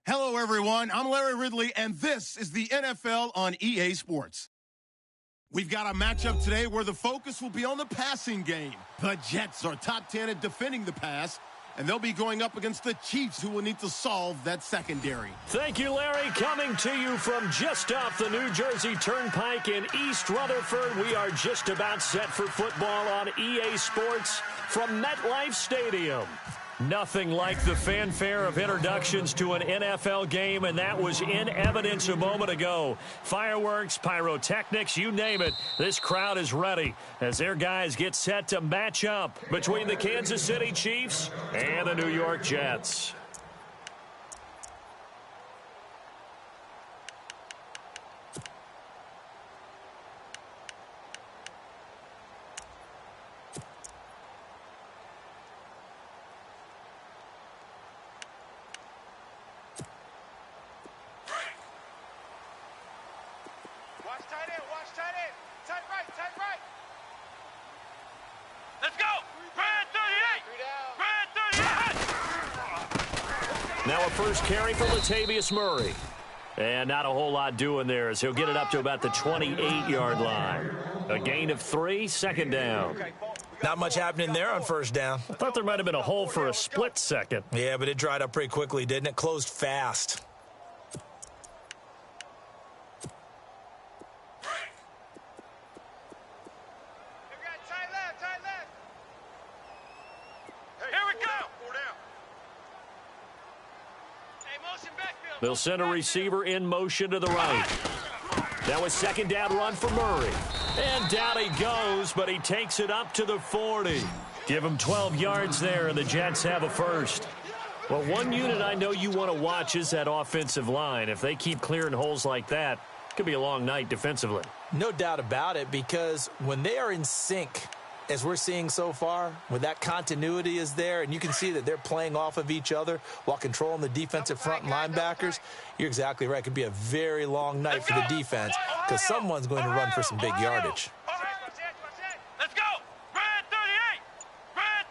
Hello, everyone. I'm Larry Ridley, and this is the NFL on EA Sports. We've got a matchup today where the focus will be on the passing game. The Jets are top 10 at defending the pass, and they'll be going up against the Chiefs, who will need to solve that secondary. Thank you, Larry. Coming to you from just off the New Jersey Turnpike in East Rutherford, we are just about set for football on EA Sports from MetLife Stadium. Nothing like the fanfare of introductions to an NFL game, and that was in evidence a moment ago. Fireworks, pyrotechnics, you name it. This crowd is ready as their guys get set to match up between the Kansas City Chiefs and the New York Jets. Now a first carry for Latavius Murray. And not a whole lot doing there as he'll get it up to about the 28-yard line. A gain of 3, second down. Not much happening there on first down. I thought there might have been a hole for a split second. Yeah, but it dried up pretty quickly, didn't it? Closed fast. They'll send a receiver in motion to the right. Now a second down run for Murray. And down he goes, but he takes it up to the 40. Give him 12 yards there, and the Jets have a first. Well, one unit I know you want to watch is that offensive line. If they keep clearing holes like that, it could be a long night defensively. No doubt about it, because when they are in sync, as we're seeing so far, when that continuity is there and you can see that they're playing off of each other while controlling the defensive front and linebackers, you're exactly right. It could be a very long night for the defense because someone's going to run for some big yardage. Let's go! Red 38! Red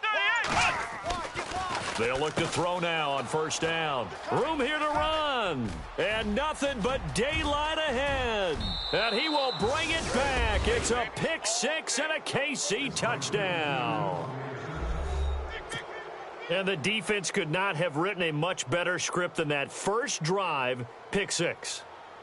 38! They'll look to throw now on first down. Room here to run. And nothing but daylight ahead. And he will bring it back. It's a pick six and a KC touchdown. And the defense could not have written a much better script than that first drive, pick six.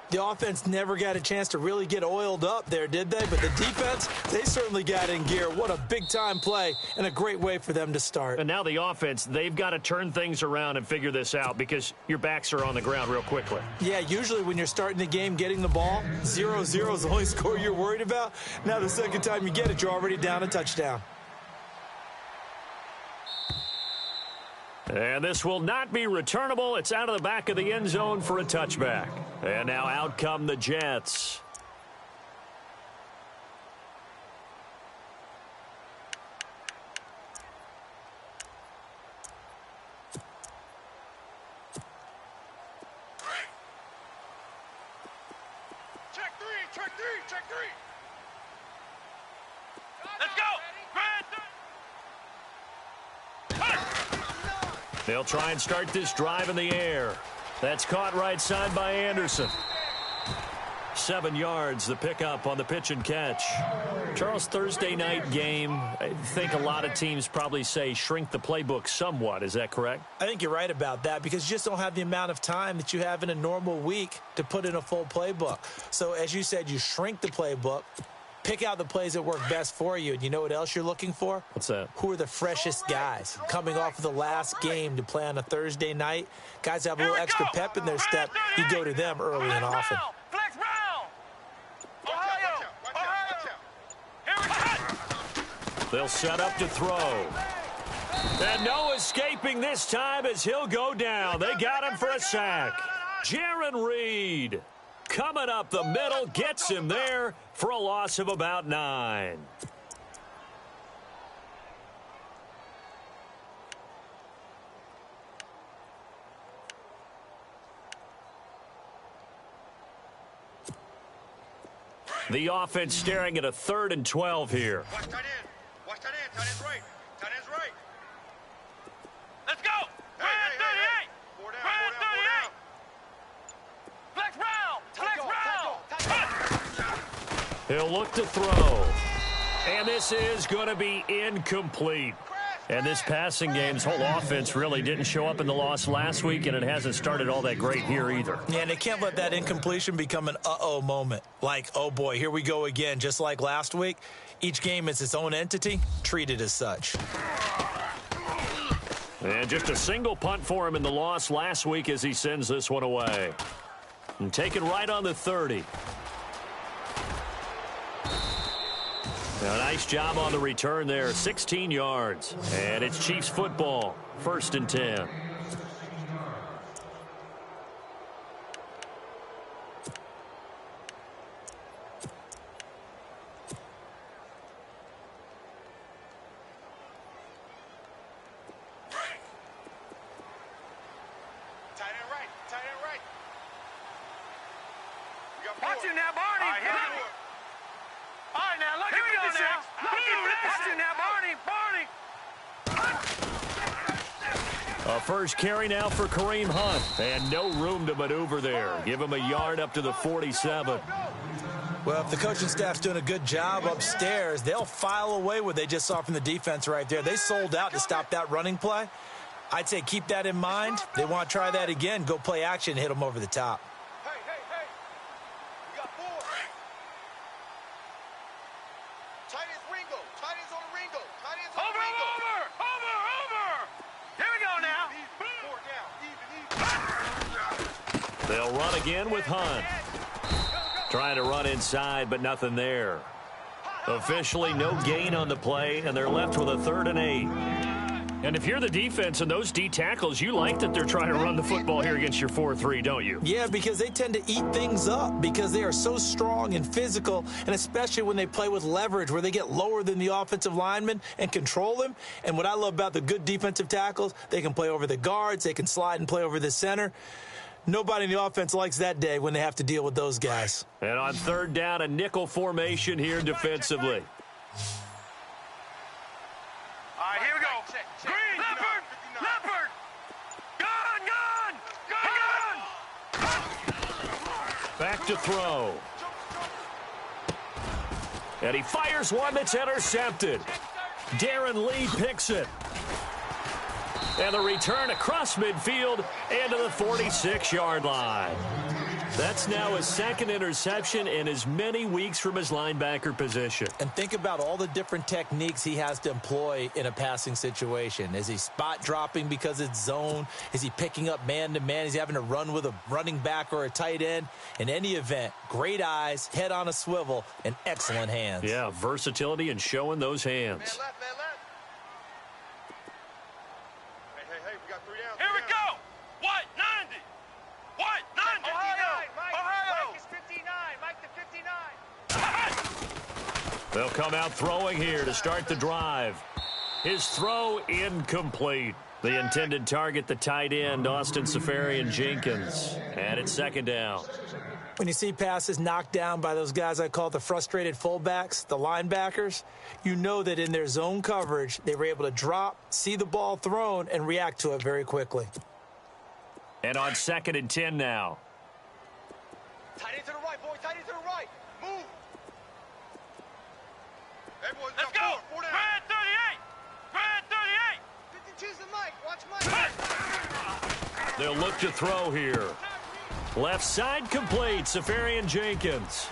The offense never got a chance to really get oiled up there, did they? But the defense, they certainly got in gear. What a big-time play and a great way for them to start. And now the offense, they've got to turn things around and figure this out because your backs are on the ground real quickly. Yeah, usually when you're starting the game getting the ball, 0-0 is the only score you're worried about. Now the second time you get it, you're already down a touchdown. And this will not be returnable. It's out of the back of the end zone for a touchback. And now out come the Jets. Check three! Let's go! They'll try and start this drive in the air. That's caught right side by Anderson. 7 yards, the pickup on the pitch and catch. Charles, Thursday night game, I think a lot of teams probably say shrink the playbook somewhat. Is that correct? I think you're right about that because you just don't have the amount of time that you have in a normal week to put in a full playbook. So as you said, you shrink the playbook, pick out the plays that work best for you. And you know what else you're looking for? What's that? Who are the freshest guys coming off of the last game to play on a Thursday night? Guys have a little extra pep in their step. You go to them early and often. Flex Brown! Ohio! They'll set up to throw. And no escaping this time as he'll go down. They got him for a sack. Jaron Reed coming up the middle, gets him there for a loss of about 9. The offense staring at a 3rd and 12 here. Watch tight end. Watch tight end. Tight end's right. Tight end's right. Let's go! Red 38! Red 38! He'll look to throw. And this is going to be incomplete. And this passing game's whole offense really didn't show up in the loss last week, and it hasn't started all that great here either. Yeah, and they can't let that incompletion become an uh-oh moment. Like, oh, boy, here we go again, just like last week. Each game is its own entity, treated as such. And just a single punt for him in the loss last week as he sends this one away. And taken right on the 30. Now, nice job on the return there, 16 yards. And it's Chiefs football, 1st and 10. Tight end right, tight end right. Watch him now, Barney. All right, now, look at me now. Watch him now, Barney. A first carry now for Kareem Hunt. And no room to maneuver there. Give him a yard up to the 47. Well, if the coaching staff's doing a good job upstairs, they'll file away what they just saw from the defense right there. They sold out to stop that running play. I'd say keep that in mind. They want to try that again. Go play action, hit them over the top. Hey. We got 4. Tight end's Ringo. Tight end's on Ringo. Tight end's on Ringo. Over. Here we go now. They'll run again with Hunt. Trying to run inside, but nothing there. Officially no gain on the play, and they're left with a 3rd and 8. And if you're the defense and those D tackles, you like that they're trying to run the football here against your 4-3, don't you? Yeah, because they tend to eat things up because they are so strong and physical, and especially when they play with leverage where they get lower than the offensive linemen and control them. And what I love about the good defensive tackles, they can play over the guards, they can slide and play over the center. Nobody in the offense likes that day when they have to deal with those guys. And on 3rd down, a nickel formation here defensively. All right, here we go. Green, Leopard. Gun. Back to throw. And he fires one that's intercepted. Darren Lee picks it. And the return across midfield and to the 46-yard line. That's now his 2nd interception in as many weeks from his linebacker position. And think about all the different techniques he has to employ in a passing situation. Is he spot dropping because it's zone? Is he picking up man-to-man? Is he having to run with a running back or a tight end? In any event, great eyes, head on a swivel, and excellent hands. Yeah, versatility and showing those hands. Man left. Hey, we got 3 downs. Here we go. What? 90. What? 90. Ohio. Mike is 59. Mike to 59. They'll come out throwing here to start the drive. His throw incomplete. The intended target, the tight end, Austin Seferian-Jenkins. And it's 2nd down. When you see passes knocked down by those guys I call the frustrated fullbacks, the linebackers, you know that in their zone coverage, they were able to drop, see the ball thrown, and react to it very quickly. And on 2nd and 10 now. Tight end to the right, boy. Tight end to the right. Move. Hey, boys, let's go. 4 down. Red 38. 52's the Mike. Watch Mike. They'll look to throw here. Left side complete, Seferian-Jenkins.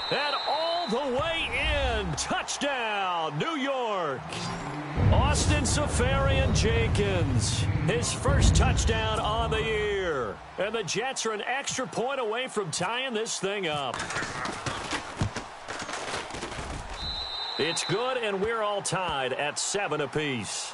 And all the way in. Touchdown, New York. Austin Seferian-Jenkins. His first touchdown on the year. And the Jets are an extra point away from tying this thing up. It's good, and we're all tied at 7 apiece.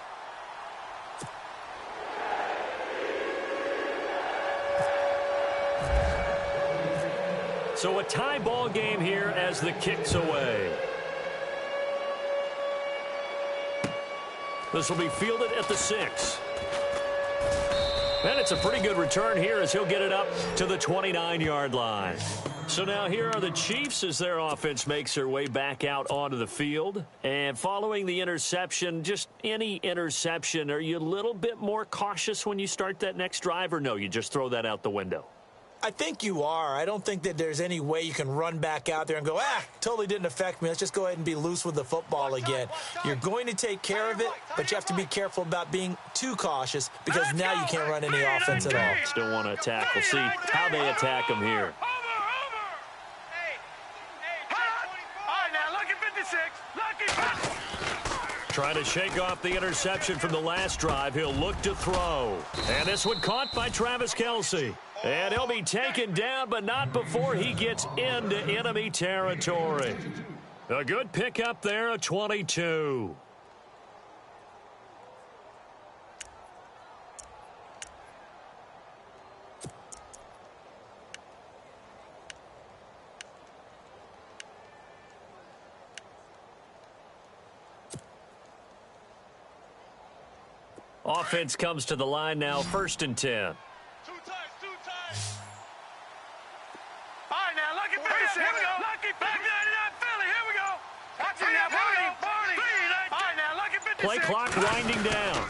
So a tie ball game here as the kick's away. This will be fielded at the 6. And it's a pretty good return here as he'll get it up to the 29-yard line. So now here are the Chiefs as their offense makes their way back out onto the field. And following the interception, just any interception, are you a little bit more cautious when you start that next drive, or no, you just throw that out the window? I think you are. I don't think that there's any way you can run back out there and go, totally didn't affect me. Let's just go ahead and be loose with the football again. You're going to take care of it, but you have to be careful about being too cautious because now you can't run any offense at all. Still want to attack. We'll see how they attack him here. Trying to shake off the interception from the last drive. He'll look to throw. And this one caught by Travis Kelce. And he'll be taken down, but not before he gets into enemy territory. A good pickup there, a 22. Offense comes to the line now, 1st and 10. Two times. All right, now, lucky 56. Here we go. Lucky 59, Philly. Here we go. Watch it now, Barney. All right, now, lucky 56. Play clock winding down.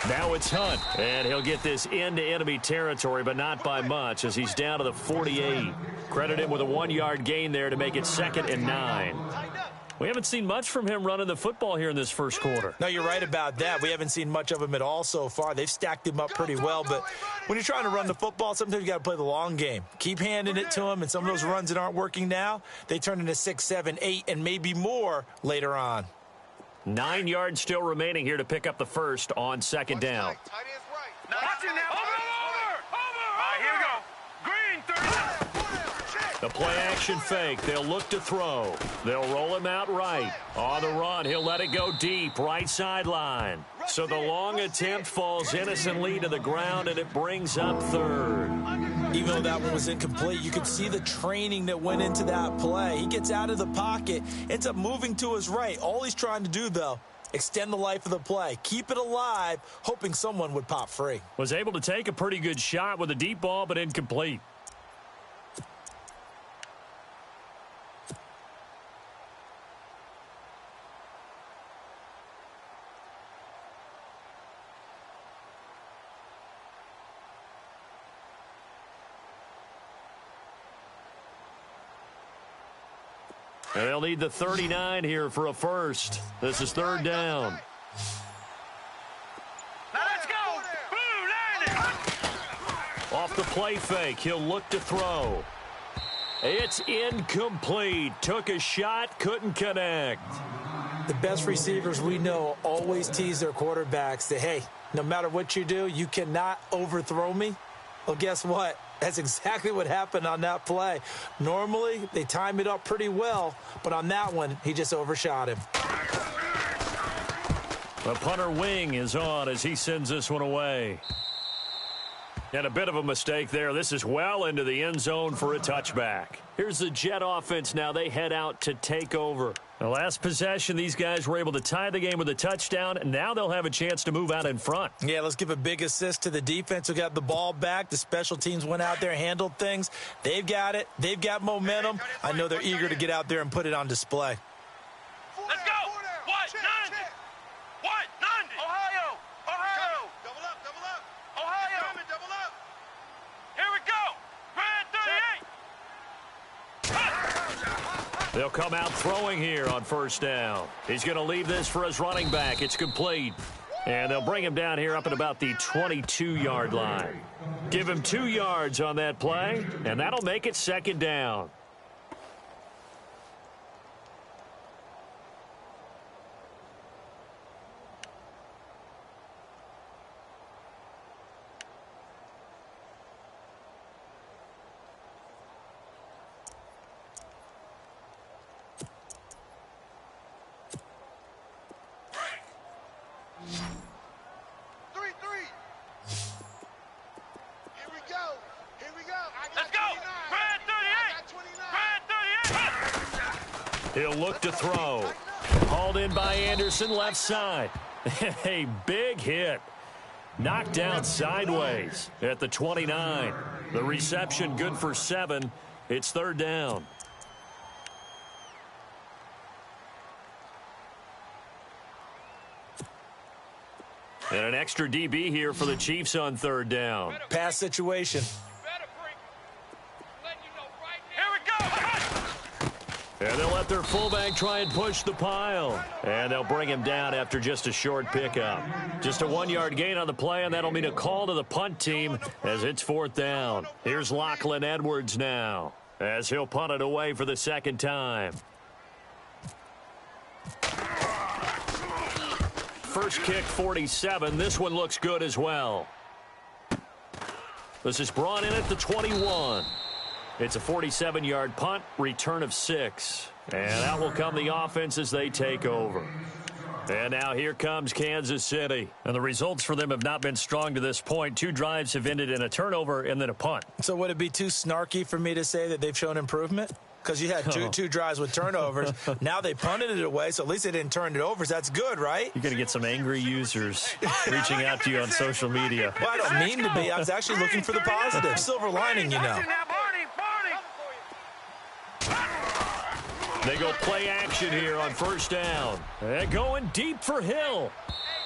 Now it's Hunt, and he'll get this into enemy territory, but not by much as he's down to the 48. Credit him with a 1-yard gain there to make it 2nd and 9. We haven't seen much from him running the football here in this first quarter. No, you're right about that. We haven't seen much of him at all so far. They've stacked him up pretty well, but when you're trying to run the football, sometimes you got to play the long game. Keep handing it to him, and some of those runs that aren't working now, they turn into 6, 7, 8, and maybe more later on. 9 yards still remaining here to pick up the first on 2nd down. Tight end's right. Watch it now. Over. All right, here we go. Green, 30. The play-action fake. They'll look to throw. They'll roll him out right. On the run, he'll let it go deep, right sideline. So the long attempt falls innocently to the ground, and it brings up 3rd. Even though that one was incomplete, you could see the training that went into that play. He gets out of the pocket, ends up moving to his right. All he's trying to do, though, extend the life of the play. Keep it alive, hoping someone would pop free. Was able to take a pretty good shot with a deep ball, but incomplete. And they'll need the 39 here for a first. This is 3rd down. Now let's go. Boom, landed. Off the play fake, he'll look to throw. It's incomplete. Took a shot, couldn't connect. The best receivers we know always tease their quarterbacks that, hey, no matter what you do, you cannot overthrow me. Well, guess what? That's exactly what happened on that play. Normally, they time it up pretty well, but on that one, he just overshot him. The punter wing is on as he sends this one away. And a bit of a mistake there. This is well into the end zone for a touchback. Here's the Jet offense now. They head out to take over. The last possession, these guys were able to tie the game with a touchdown, and now they'll have a chance to move out in front. Yeah, let's give a big assist to the defense who got the ball back. The special teams went out there and handled things. They've got it. They've got momentum. I know they're eager to get out there and put it on display. Let's go. What? 90. What? 90. Ohio. Double up. Ohio. Double up. Here we go. Grand 38. They'll come out throwing here on 1st down. He's going to leave this for his running back. It's complete. And they'll bring him down here up at about the 22-yard line. Give him 2 yards on that play, and that'll make it 2nd down. He'll look to throw. Hauled in by Anderson, left side. A big hit. Knocked down sideways at the 29. The reception good for 7. It's 3rd down. And an extra DB here for the Chiefs on 3rd down. Pass situation. And they'll let their fullback try and push the pile. And they'll bring him down after just a short pickup. Just a 1-yard gain on the play, and that'll mean a call to the punt team as it's 4th down. Here's Lachlan Edwards now as he'll punt it away for the second time. First kick, 47. This one looks good as well. This is brought in at the 21. It's a 47-yard punt, return of 6. And out will come the offense as they take over. And now here comes Kansas City. And the results for them have not been strong to this point. 2 drives have ended in a turnover and then a punt. So would it be too snarky for me to say that they've shown improvement? Because you had two drives with turnovers. Now they punted it away, so at least they didn't turn it over. So that's good, right? You're going to get some angry users reaching out to you on social media. Well, I don't mean to be. I was actually looking for the positive. Silver lining, you know. They go play action here on first down. They're going deep for Hill.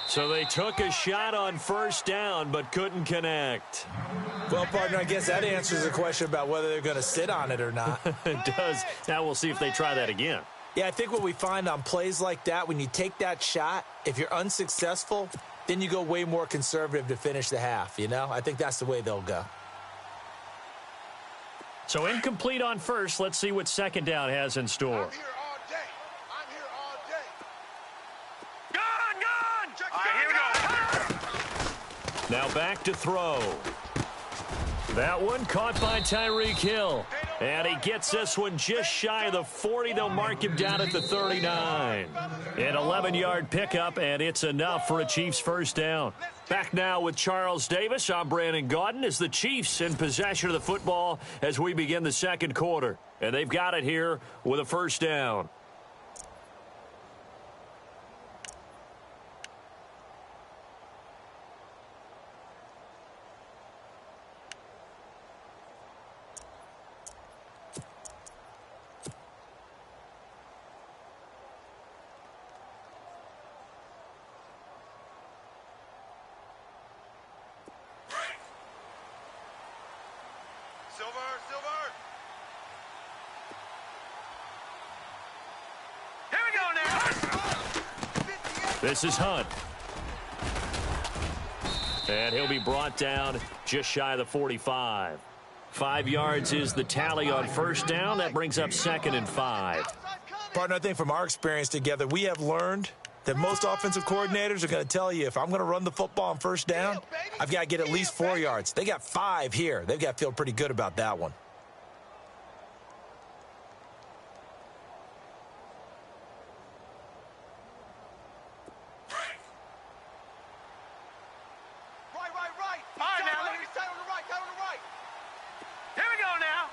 So they took a shot on first down but couldn't connect. Well, partner, I guess that answers the question about whether they're going to sit on it or not. It does. Now we'll see if they try that again. Yeah, I think what we find on plays like that, when you take that shot, if you're unsuccessful, then you go way more conservative to finish the half, you know? I think that's the way they'll go. So incomplete on first. Let's see what second down has in store. I'm here all day. I'm here all day. Gone! All right, here we go. Now back to throw. That one caught by Tyreek Hill. And he gets this one just shy of the 40. They'll mark him down at the 39. An 11-yard pickup, and it's enough for a Chiefs first down. Back now with Charles Davis. I'm Brandon Gaudin as the Chiefs in possession of the football as we begin the second quarter. And they've got it here with a first down. Silver. Here we go now. This is Hunt. And he'll be brought down just shy of the 45. 5 yards is the tally on first down. That brings up 2nd and 5. Partner, I think from our experience together, we have learned that most offensive coordinators are going to tell you, if I'm going to run the football on first down, I've got to get at least 4 yards. They got 5 here. They've got to feel pretty good about that one. Right. All right, now. Tight on the right. Here we go now.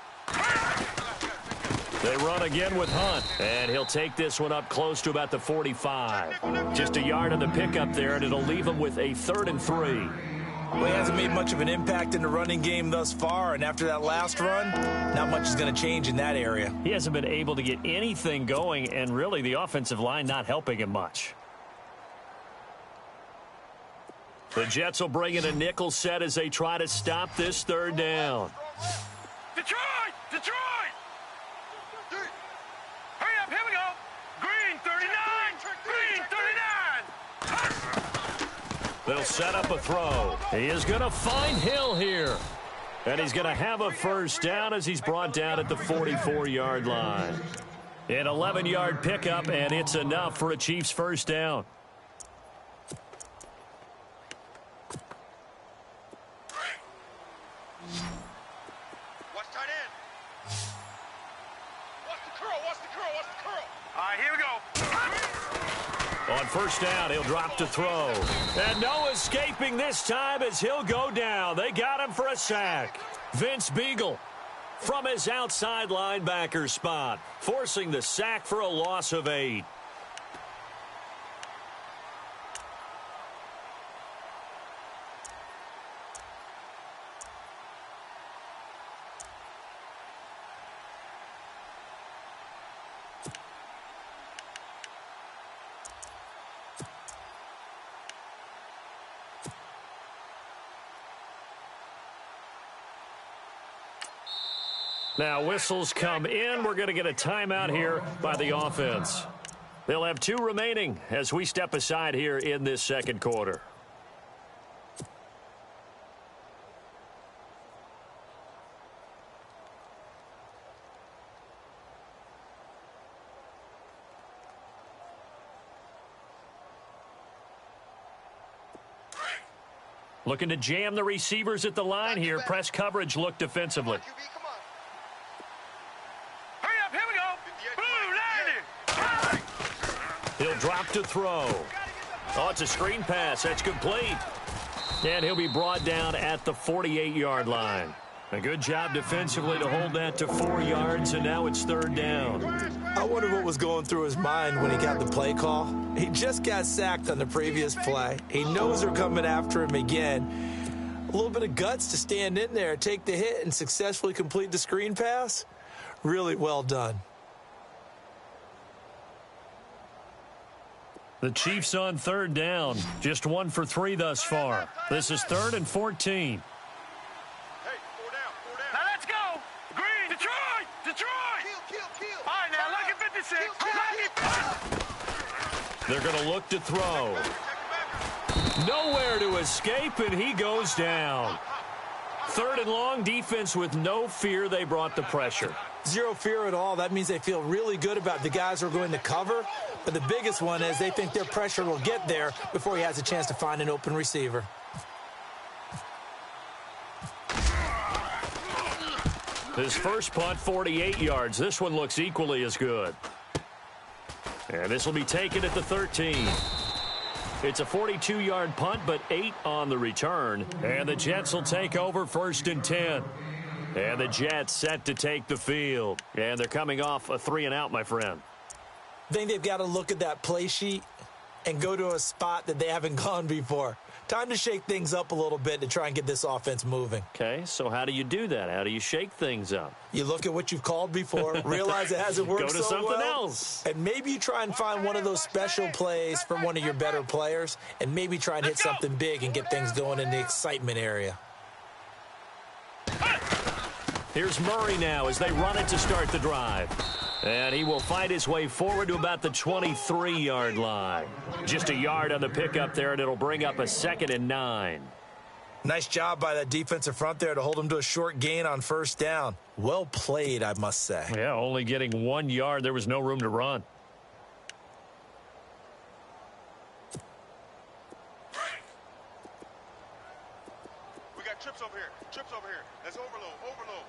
They run again with Hunt, and he'll take this one up close to about the 45. Just a yard on the pickup there, and it'll leave him with a 3rd and 3. Well, he hasn't made much of an impact in the running game thus far, and after that last run, not much is going to change in that area. He hasn't been able to get anything going, and really the offensive line not helping him much. The Jets will bring in a nickel set as they try to stop this 3rd down. Detroit! Hurry up, here we go. Green 39. They'll set up a throw. He is going to find Hill here. And he's going to have a first down as he's brought down at the 44-yard line. An 11-yard pickup, and it's enough for a Chiefs first down. Watch tight end. What's the curl? All right, here we go. On first down, he'll drop to throw. And no escaping this time as he'll go down. They got him for a sack. Vince Beagle from his outside linebacker spot, forcing the sack for a loss of 8. Now whistles come in. We're going to get a timeout here by the offense. They'll have 2 remaining as we step aside here in this second quarter. Looking to jam the receivers at the line here. Press coverage look defensively. Hurry up, here we go. Blue, He'll drop to throw. Oh, it's a screen pass. That's complete. And he'll be brought down at the 48-yard line. A good job defensively to hold that to 4 yards, and now it's 3rd down. I wonder what was going through his mind when he got the play call. He just got sacked on the previous play. He knows they're coming after him again. A little bit of guts to stand in there, take the hit, and successfully complete the screen pass. Really well done. The Chiefs on 3rd down. Just 1 for 3 thus far. This is 3rd and 14. They're going to look to throw. Nowhere to escape, and he goes down. 3rd and long, defense with no fear. They brought the pressure. Zero fear at all. That means they feel really good about the guys who are going to cover. But the biggest one is they think their pressure will get there before he has a chance to find an open receiver. His first punt, 48 yards. This one looks equally as good. And this will be taken at the 13. It's a 42-yard punt, but 8 on the return. And the Jets will take over 1st and 10. And the Jets set to take the field. And they're coming off a 3-and-out, my friend. I think they've got to look at that play sheet and go to a spot that they haven't gone before. Time to shake things up a little bit to try and get this offense moving. Okay, so how do you do that? How do you shake things up? You look at what you've called before, realize it hasn't worked so well. Go to something else. And maybe you try and find one of those special plays from one of your better players, and maybe try and hit something big and get things going in the excitement area. Here's Murray now as they run it to start the drive. And he will fight his way forward to about the 23-yard line. Just a yard on the pickup there, and it'll bring up a 2nd and 9. Nice job by that defensive front there to hold him to a short gain on 1st down. Well played, I must say. Yeah, only getting 1 yard. There was no room to run. We got trips over here. Trips over here. Let's overload. Overload.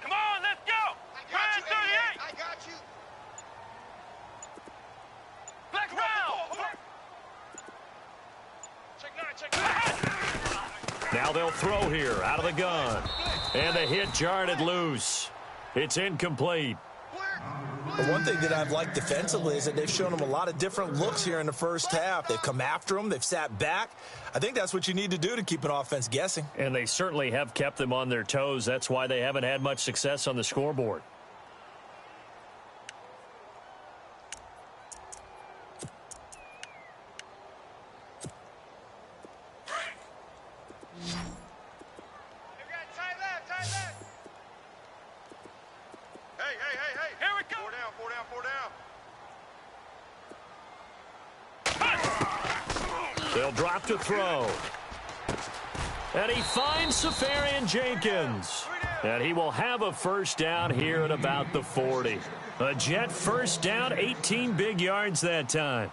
Come on, let's go. I got you. Black round. Check 9. Now they'll throw here out of the gun. And the hit jarred it loose. It's incomplete. The one thing that I've liked defensively is that they've shown him a lot of different looks here in the first half. They've come after him. They've sat back. I think that's what you need to do to keep an offense guessing. And they certainly have kept them on their toes. That's why they haven't had much success on the scoreboard. They'll drop to throw. And he finds Safarian Jenkins. And he will have a 1st down here at about the 40. A Jet 1st down, 18 big yards that time.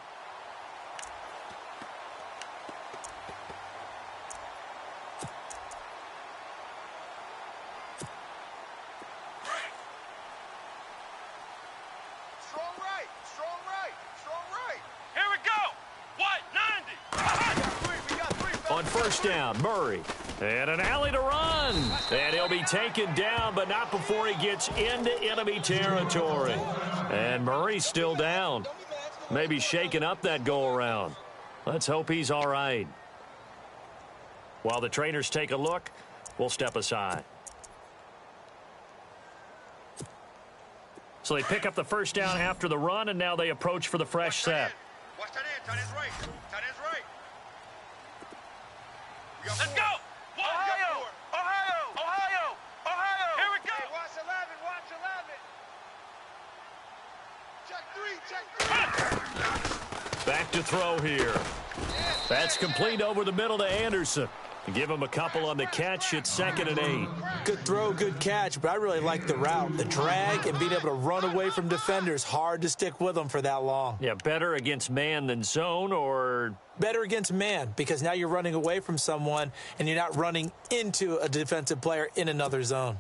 On 1st down, Murray. And an alley to run. And he'll be taken down, but not before he gets into enemy territory. And Murray's still down. Maybe shaking up that go-around. Let's hope he's all right. While the trainers take a look, we'll step aside. So they pick up the 1st down after the run, and now they approach for the fresh set. Watch that end. Tight end's right. Tight end's right. Let's go! Ohio! Ohio! Ohio! Ohio! Here we go! Hey, watch the Back to throw here. That's complete over the middle to Anderson. Give him a couple on the catch. It's 2nd and 8. Good throw, good catch, but I really like the route. The drag and being able to run away from defenders. Hard to stick with them for that long. Yeah, better against man than zone, or? Better against man, because now you're running away from someone and you're not running into a defensive player in another zone.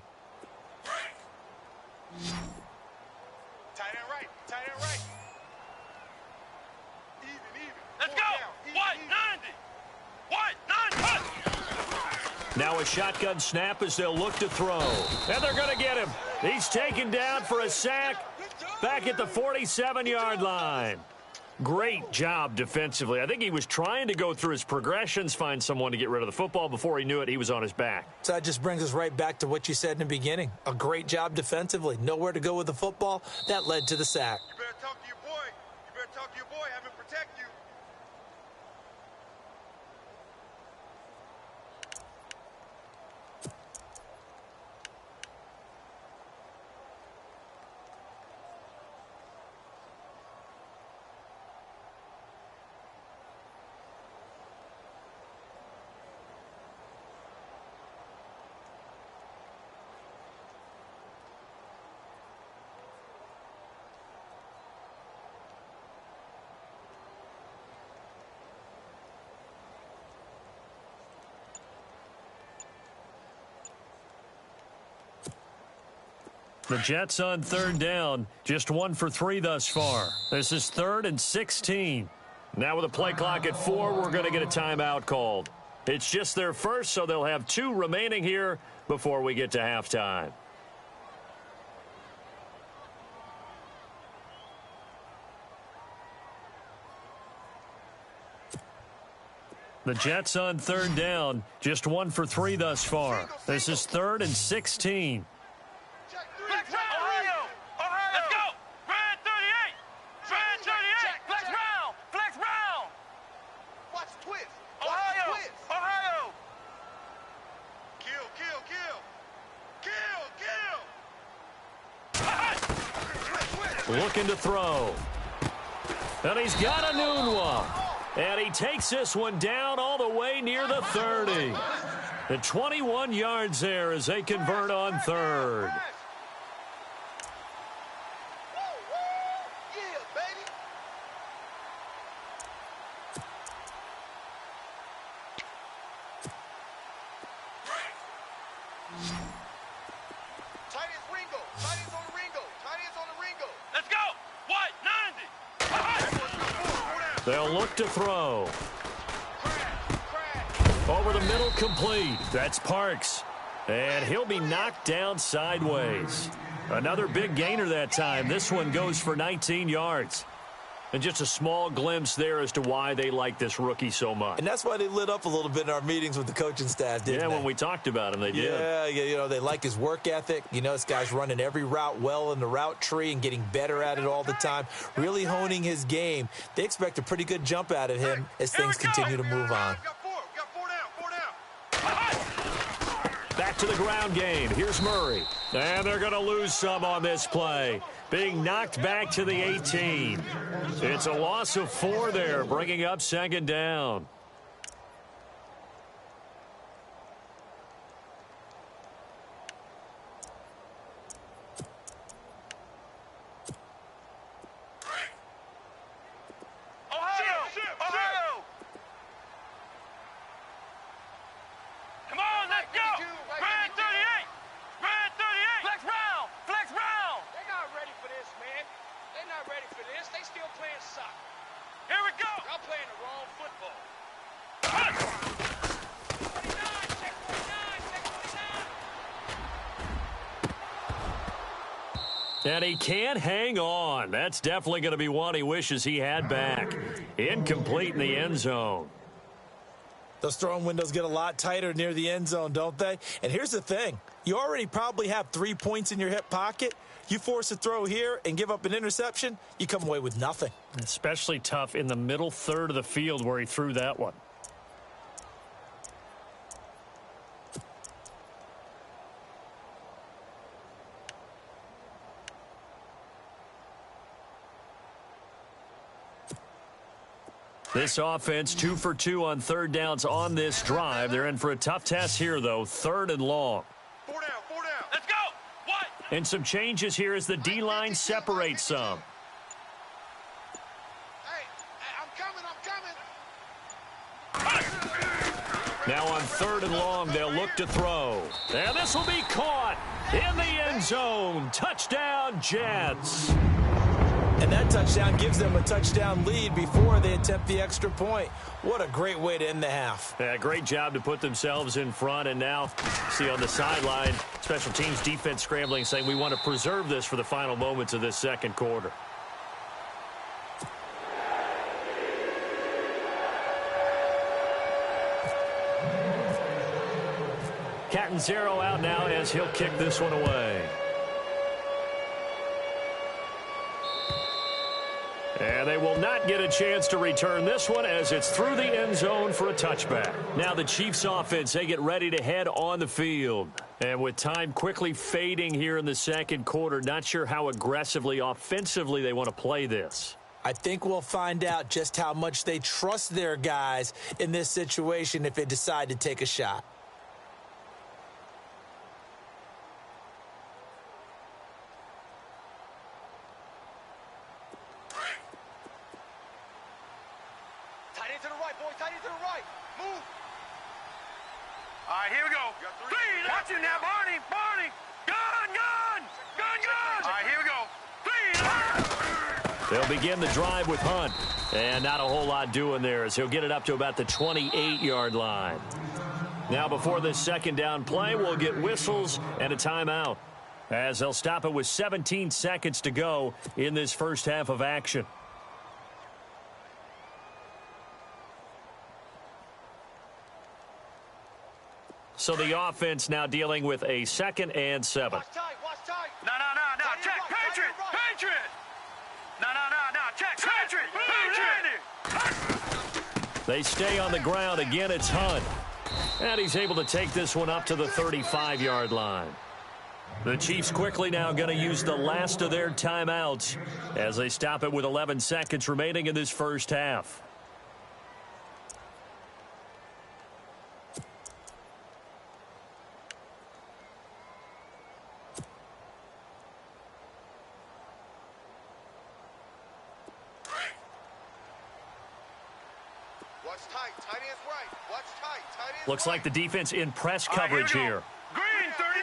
Tight end right. Tight end right. Even. Let's go. What? 90. What? 90. Now a shotgun snap as they'll look to throw. And they're going to get him. He's taken down for a sack back at the 47-yard line. Great job defensively. I think he was trying to go through his progressions, find someone to get rid of the football. Before he knew it, he was on his back. So that just brings us right back to what you said in the beginning. A great job defensively. Nowhere to go with the football. That led to the sack. You better talk to your boy. Have him protect you. The Jets on 3rd down, just 1 for 3 thus far. This is 3rd and 16. Now with a play clock at 4, we're going to get a timeout called. It's just their first, so they'll have 2 remaining here before we get to halftime. The Jets on 3rd down, just 1 for 3 thus far. This is 3rd and 16. Ohio! Let's go! Red 38! Red 38! Flex round! Flex round! Watch twist. Ohio! Twist. Ohio! Kill. Looking to throw. And he's got a noon one. And he takes this one down all the way near the 30. The 21 yards there as they convert on 3rd. Yeah, baby. Tight ends Ringo. Tight ends on the Ringo. Tight ends on the Ringo. Let's go! What? 90! They'll look to throw. Over the middle, complete. That's Parks. And he'll be knocked down sideways. Another big gainer that time. This one goes for 19 yards. And just a small glimpse there as to why they like this rookie so much. And that's why they lit up a little bit in our meetings with the coaching staff, didn't they? Yeah, when we talked about him, they did. Yeah, you know, they like his work ethic. You know, this guy's running every route well in the route tree and getting better at it all the time, really honing his game. They expect a pretty good jump out of him as things continue to move on. We got four down. Back to the ground game. Here's Murray. And they're going to lose some on this play. Being knocked back to the 18. It's a loss of 4 there, bringing up 2nd down. Ohio! Come on, let's go! Red 38! Red 38! Flex round! Flex round! They're not ready for this, man. They're not ready for this. They still playing soccer. Here we go! Y'all playing the wrong football. 49, check 49, check 49. And he can't hang on. That's definitely going to be one he wishes he had back. Incomplete in the end zone. Those throwing windows get a lot tighter near the end zone, don't they? And here's the thing. You already probably have 3 points in your hip pocket. You force a throw here and give up an interception, you come away with nothing. Especially tough in the middle third of the field where he threw that one. This offense 2 for 2 on third downs on this drive. They're in for a tough test here, though. 3rd and long. 4 down, 4 down. Let's go. What? And some changes here as the D-line separates some. Hey, I'm coming. Now on 3rd and long, they'll look to throw. And this will be caught in the end zone. Touchdown, Jets. And that touchdown gives them a touchdown lead before they attempt the extra point. What a great way to end the half. Yeah, great job to put themselves in front. And now, see on the sideline, special teams defense scrambling, saying we want to preserve this for the final moments of this second quarter. Catanzaro out now as he'll kick this one away. And they will not get a chance to return this one as it's through the end zone for a touchback. Now the Chiefs offense, they get ready to head on the field. And with time quickly fading here in the second quarter, not sure how aggressively, offensively they want to play this. I think we'll find out just how much they trust their guys in this situation if they decide to take a shot. All right, here we go. 3. Watch it now, Barney. Barney. Gun. All right, here we go. 3. They'll begin the drive with Hunt. And not a whole lot doing there as he'll get it up to about the 28-yard line. Now before this second down play, we'll get whistles and a timeout as they'll stop it with 17 seconds to go in this first half of action. So the offense now dealing with a 2nd and 7. Watch tight. No. Check. Patriot. No. Check. Patriot. They stay on the ground. Again, it's Hunt. And he's able to take this one up to the 35-yard line. The Chiefs quickly now going to use the last of their timeouts as they stop it with 11 seconds remaining in this first half. Looks like the defense in press coverage here. Green, 39.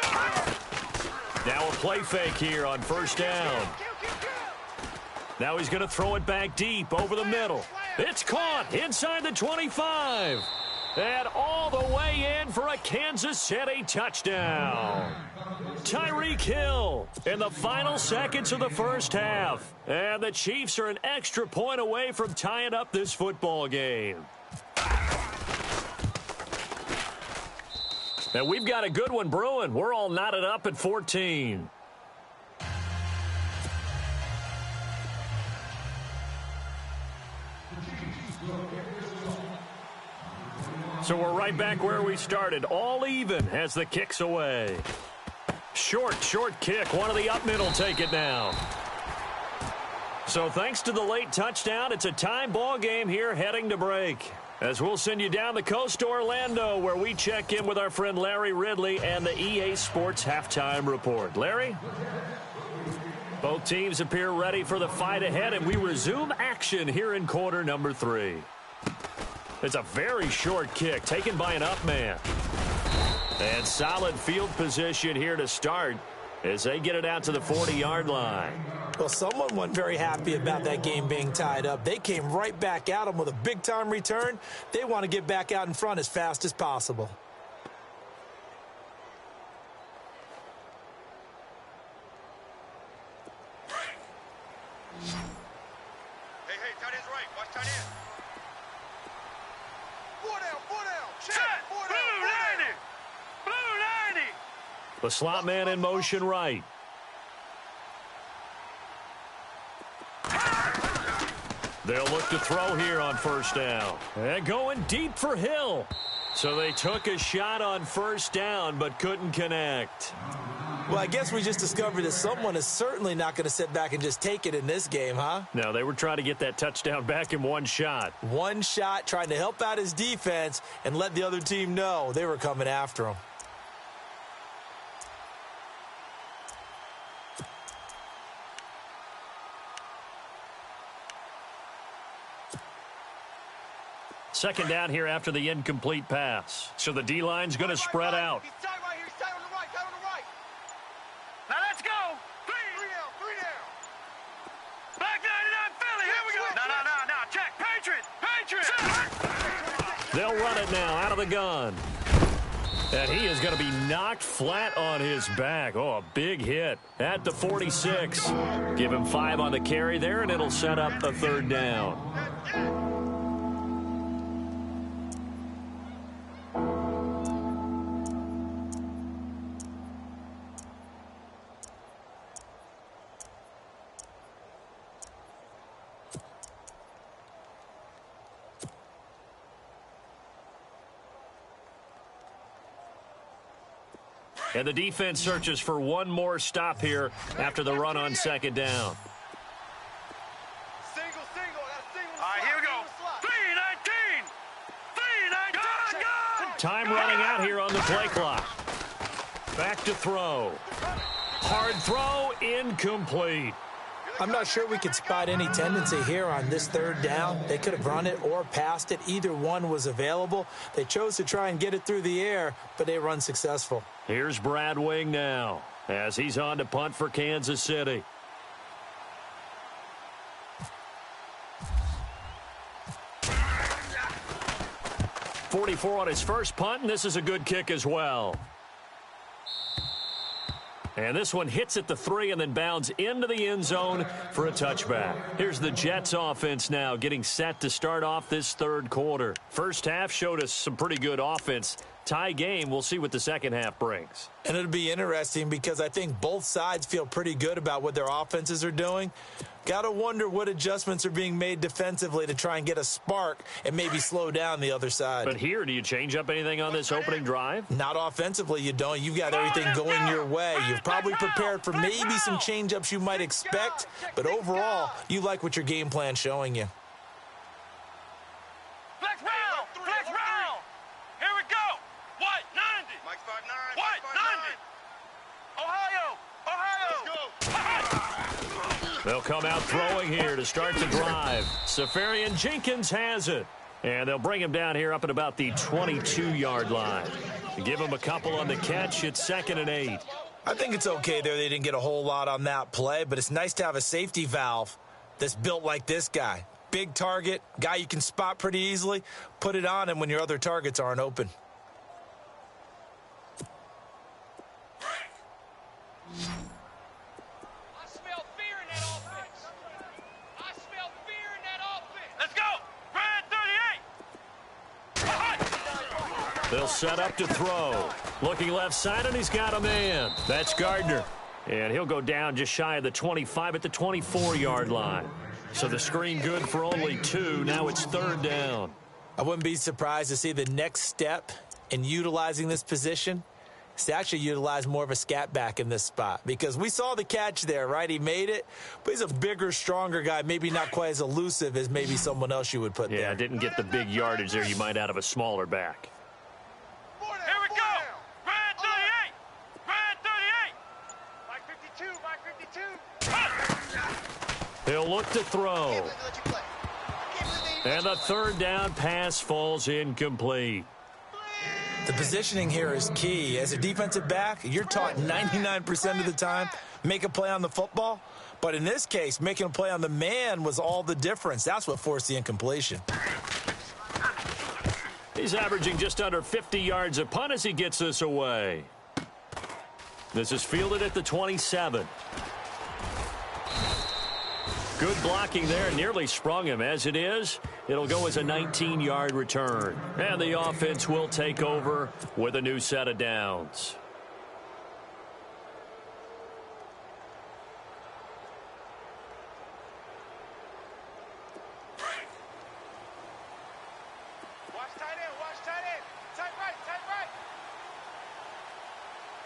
Over. Now a play fake here on first down. Now he's going to throw it back deep over the middle. It's caught inside the 25. And all the way in for a Kansas City touchdown. Tyreek Hill in the final seconds of the first half. And the Chiefs are an extra point away from tying up this football game. And we've got a good one brewing. We're all knotted up at 14. So we're right back where we started. All even as the kick's away. Short kick. One of the up mid will take it now. So thanks to the late touchdown, it's a time ball game here heading to break. As we'll send you down the coast to Orlando, where we check in with our friend Larry Ridley and the EA Sports Halftime Report. Larry? Both teams appear ready for the fight ahead, and we resume action here in quarter number 3. It's a very short kick taken by an up man. And solid field position here to start as they get it out to the 40-yard line. Well, someone wasn't very happy about that game being tied up. They came right back at them with a big-time return. They want to get back out in front as fast as possible. Hey, tight end's right. Watch tight end. 4 down. Check. Blue 90. The slot man in motion right. They'll look to throw here on first down. And going deep for Hill. So they took a shot on first down but couldn't connect. Well, I guess we just discovered that someone is certainly not going to sit back and just take it in this game, huh? No, they were trying to get that touchdown back in one shot. One shot, trying to help out his defense and let the other team know they were coming after him. Second down here after the incomplete pass. So the D-line's going to spread out. He's tight right here. He's tight on the right. Tight on the right. Now let's go. Three down. Three down. Back 99 Philly. Here we go. No. Check. Patriots. They'll run it now out of the gun. And he is going to be knocked flat on his back. Oh, a big hit at the 46. Give him 5 on the carry there, and it'll set up a third down. And the defense searches for one more stop here after the run on second down. Single. All right, here we go. 319. 319. Time running out here on the play clock. Back to throw. Hard throw, incomplete. I'm not sure we could spot any tendency here on this third down. They could have run it or passed it. Either one was available. They chose to try and get it through the air, but they run successful. Here's Brad Wing now as he's on to punt for Kansas City. .44 on his first punt, and this is a good kick as well. And this one hits at the 3 and then bounds into the end zone for a touchback. Here's the Jets offense now getting set to start off this third quarter. First half showed us some pretty good offense. Tie game, we'll see what the second half brings. And it'll be interesting because I think both sides feel pretty good about what their offenses are doing. Got to wonder what adjustments are being made defensively to try and get a spark and maybe slow down the other side. But here, do you change up anything on this opening drive? Not offensively, you don't. You've got everything going your way. You've probably prepared for maybe some change-ups you might expect, but overall, you like what your game plan's showing you. Flex round. Here we go. What? 90. Mike 5'9". What? 90. Ohio. They'll come out throwing here to start the drive. Safarian Jenkins has it. And they'll bring him down here up at about the 22-yard line. Give him a couple on the catch. It's 2nd and 8. I think it's okay there. They didn't get a whole lot on that play, but it's nice to have a safety valve that's built like this guy. Big target, guy you can spot pretty easily. Put it on him when your other targets aren't open. I smell fear in that offense. I smell fear in that offense. Let's go. Brad 38. They'll set up to throw. Looking left side, and he's got a man. That's Gardner. And he'll go down just shy of the 25 at the 24-yard line. So the screen good for only 2. Now it's 3rd down. I wouldn't be surprised to see the next step in utilizing this position is to actually utilize more of a scat back in this spot, because we saw the catch there, right? He made it, but he's a bigger, stronger guy, maybe not quite as elusive as maybe someone else you would put there. Yeah, didn't get the big yardage there you might out of a smaller back. Here we go. Brad 38. Brad 38. Mike 52. He'll look to throw. And the 3rd down pass falls incomplete. The positioning here is key. As a defensive back, you're taught 99% of the time, make a play on the football. But in this case, making a play on the man was all the difference. That's what forced the incompletion. He's averaging just under 50 yards a punt as he gets this away. This is fielded at the 27. Good blocking there, nearly sprung him. As it is, it'll go as a 19-yard return. And the offense will take over with a new set of downs. Watch tight end. Tight right.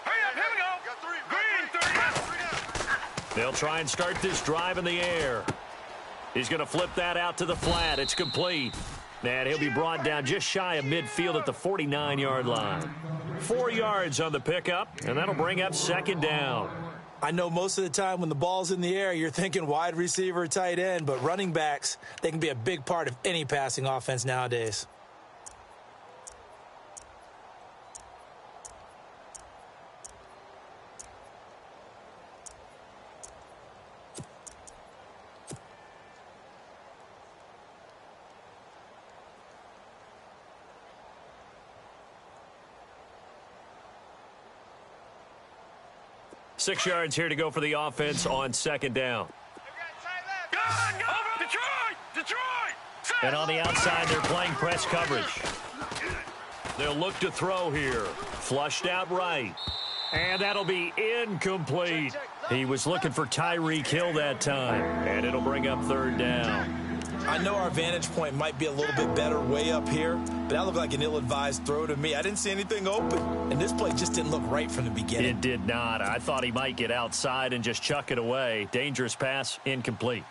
Hurry up, here we go. Got 3. Green. They'll try and start this drive in the air. He's going to flip that out to the flat. It's complete. And he'll be brought down just shy of midfield at the 49-yard line. 4 yards on the pickup, and that'll bring up second down. I know most of the time when the ball's in the air, you're thinking wide receiver, tight end, but running backs, they can be a big part of any passing offense nowadays. Six yards here to go for the offense on second down. Detroit! And on the outside, they're playing press coverage. They'll look to throw here. Flushed out right. And that'll be incomplete. He was looking for Tyreek Hill that time. And it'll bring up third down. I know our vantage point might be a little bit better way up here, but that looked like an ill-advised throw to me. I didn't see anything open, and this play just didn't look right from the beginning. It did not. I thought he might get outside and just chuck it away. Dangerous pass, incomplete.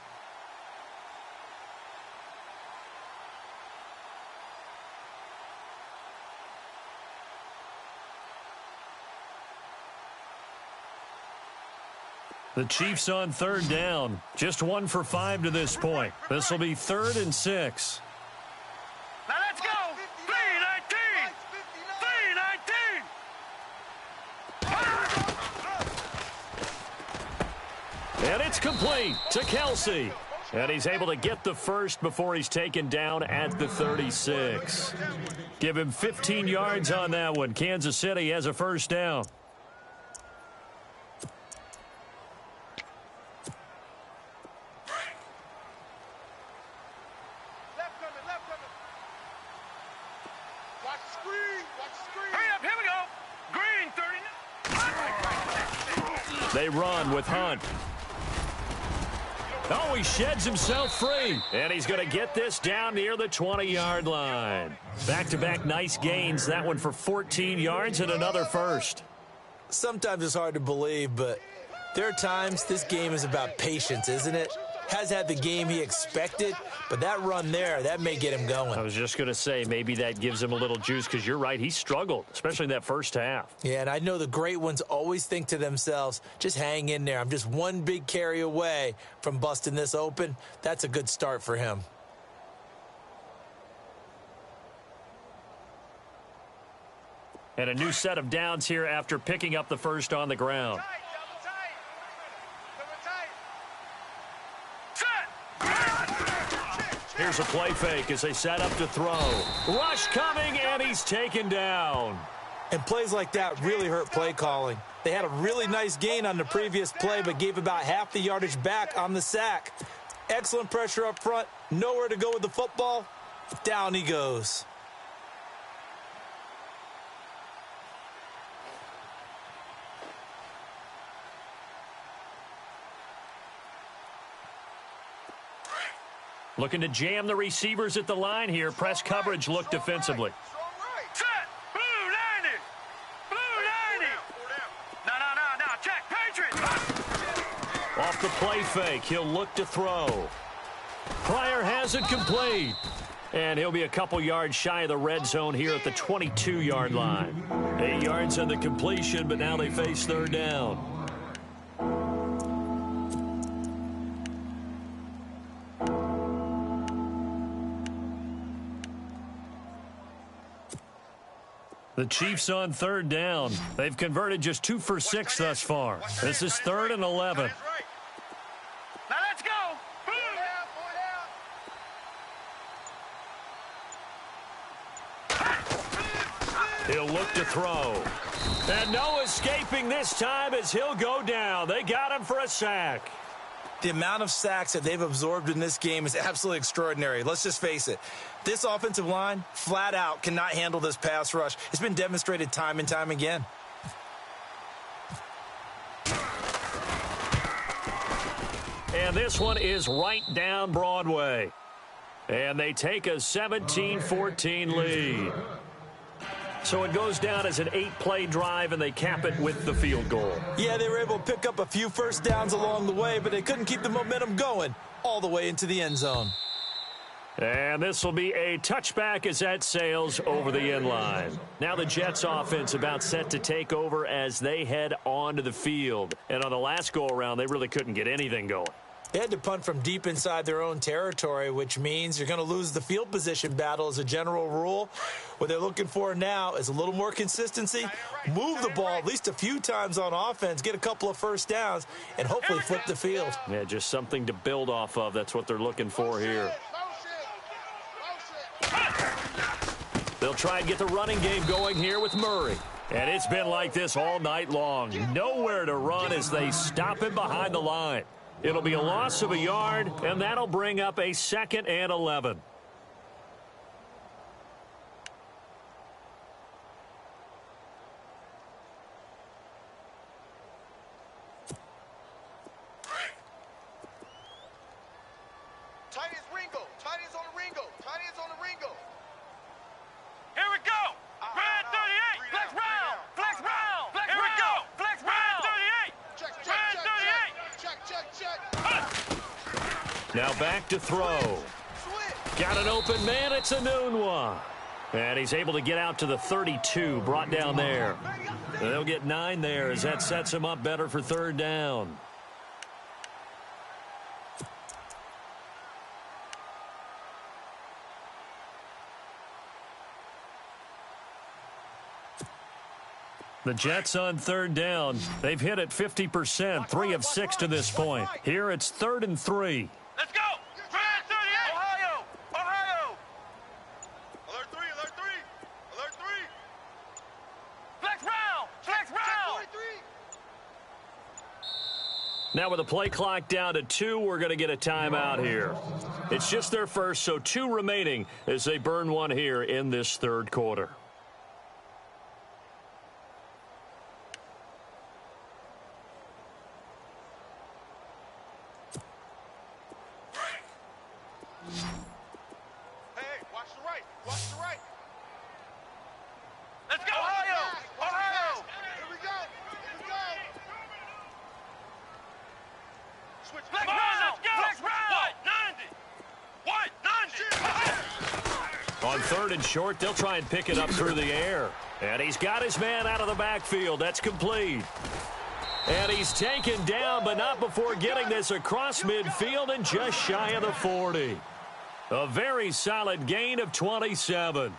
The Chiefs on third down. Just 1 for 5 to this point. This will be 3rd and 6. Now let's go! 3-19! 3-19! And it's complete to Kelsey. And he's able to get the first before he's taken down at the 36. Give him 15 yards on that one. Kansas City has a first down. They run with Hunt. Oh, he sheds himself free. And he's going to get this down near the 20-yard line. Back-to-back nice gains. That one for 14 yards and another first. Sometimes it's hard to believe, but there are times this game is about patience, isn't it? Has had the game he expected, but that run there, that may get him going. I was just going to say, maybe that gives him a little juice because you're right, he struggled, especially in that first half. Yeah, and I know the great ones always think to themselves, just hang in there. I'm just one big carry away from busting this open. That's a good start for him. And a new set of downs here after picking up the first on the ground. Here's a play fake as they set up to throw. Rush coming, and he's taken down. And plays like that really hurt play calling. They had a really nice gain on the previous play, but gave about half the yardage back on the sack. Excellent pressure up front. Nowhere to go with the football. Down he goes. Looking to jam the receivers at the line here. Press coverage look defensively. Set! Blue 90! Blue 90! No, check! Patriots! Off the play fake, he'll look to throw. Pryor has it complete. And he'll be a couple yards shy of the red zone here at the 22-yard line. 8 yards on the completion, but now they face third down. The Chiefs on third down. They've converted just 2 for 6 thus far. This is 3rd and 11. Now let's go! He'll look to throw. And no escaping this time as he'll go down. They got him for a sack. The amount of sacks that they've absorbed in this game is absolutely extraordinary. Let's just face it. This offensive line, flat out, cannot handle this pass rush. It's been demonstrated time and time again. And this one is right down Broadway. And they take a 17-14 lead. So it goes down as an 8-play drive, and they cap it with the field goal. Yeah, they were able to pick up a few first downs along the way, but they couldn't keep the momentum going all the way into the end zone. And this will be a touchback as that sails over the end line. Now the Jets offense about set to take over as they head onto the field. And on the last go-around, they really couldn't get anything going. They had to punt from deep inside their own territory, which means you're going to lose the field position battle as a general rule. What they're looking for now is a little more consistency, move the ball at least a few times on offense, get a couple of first downs, and hopefully flip the field. Yeah, just something to build off of. That's what they're looking for here. They'll try and get the running game going here with Murray. And it's been like this all night long. Nowhere to run as they stop him behind the line. It'll be a loss of a yard, and that'll bring up a 2nd and 11. Tight ends Ringo. Tight ends on the Ringo. Tight ends on the Ringo. Here we go. Red 38. Flex round. Flex round. Here we go. Flex round. 38. Check, check, check, check. Check, check, check. Now back to throw. Got an open man. It's a noon one. And he's able to get out to the 32, brought down there. They'll get 9 there as that sets him up better for 3rd down. The Jets on 3rd down. They've hit it 50%, 3 of 6 to this point. Here it's 3rd and 3. Let's go. Red 38. Ohio. Ohio. Alert 3. Alert 3. Alert 3. Flex round. Flex round. Now with the play clock down to 2, we're going to get a timeout here. It's just their first, so 2 remaining as they burn one here in this 3rd quarter. On 3rd and short, they'll try and pick it up through the air. And he's got his man out of the backfield. That's complete. And he's taken down, but not before getting this across midfield and just shy of the 40. A very solid gain of 27.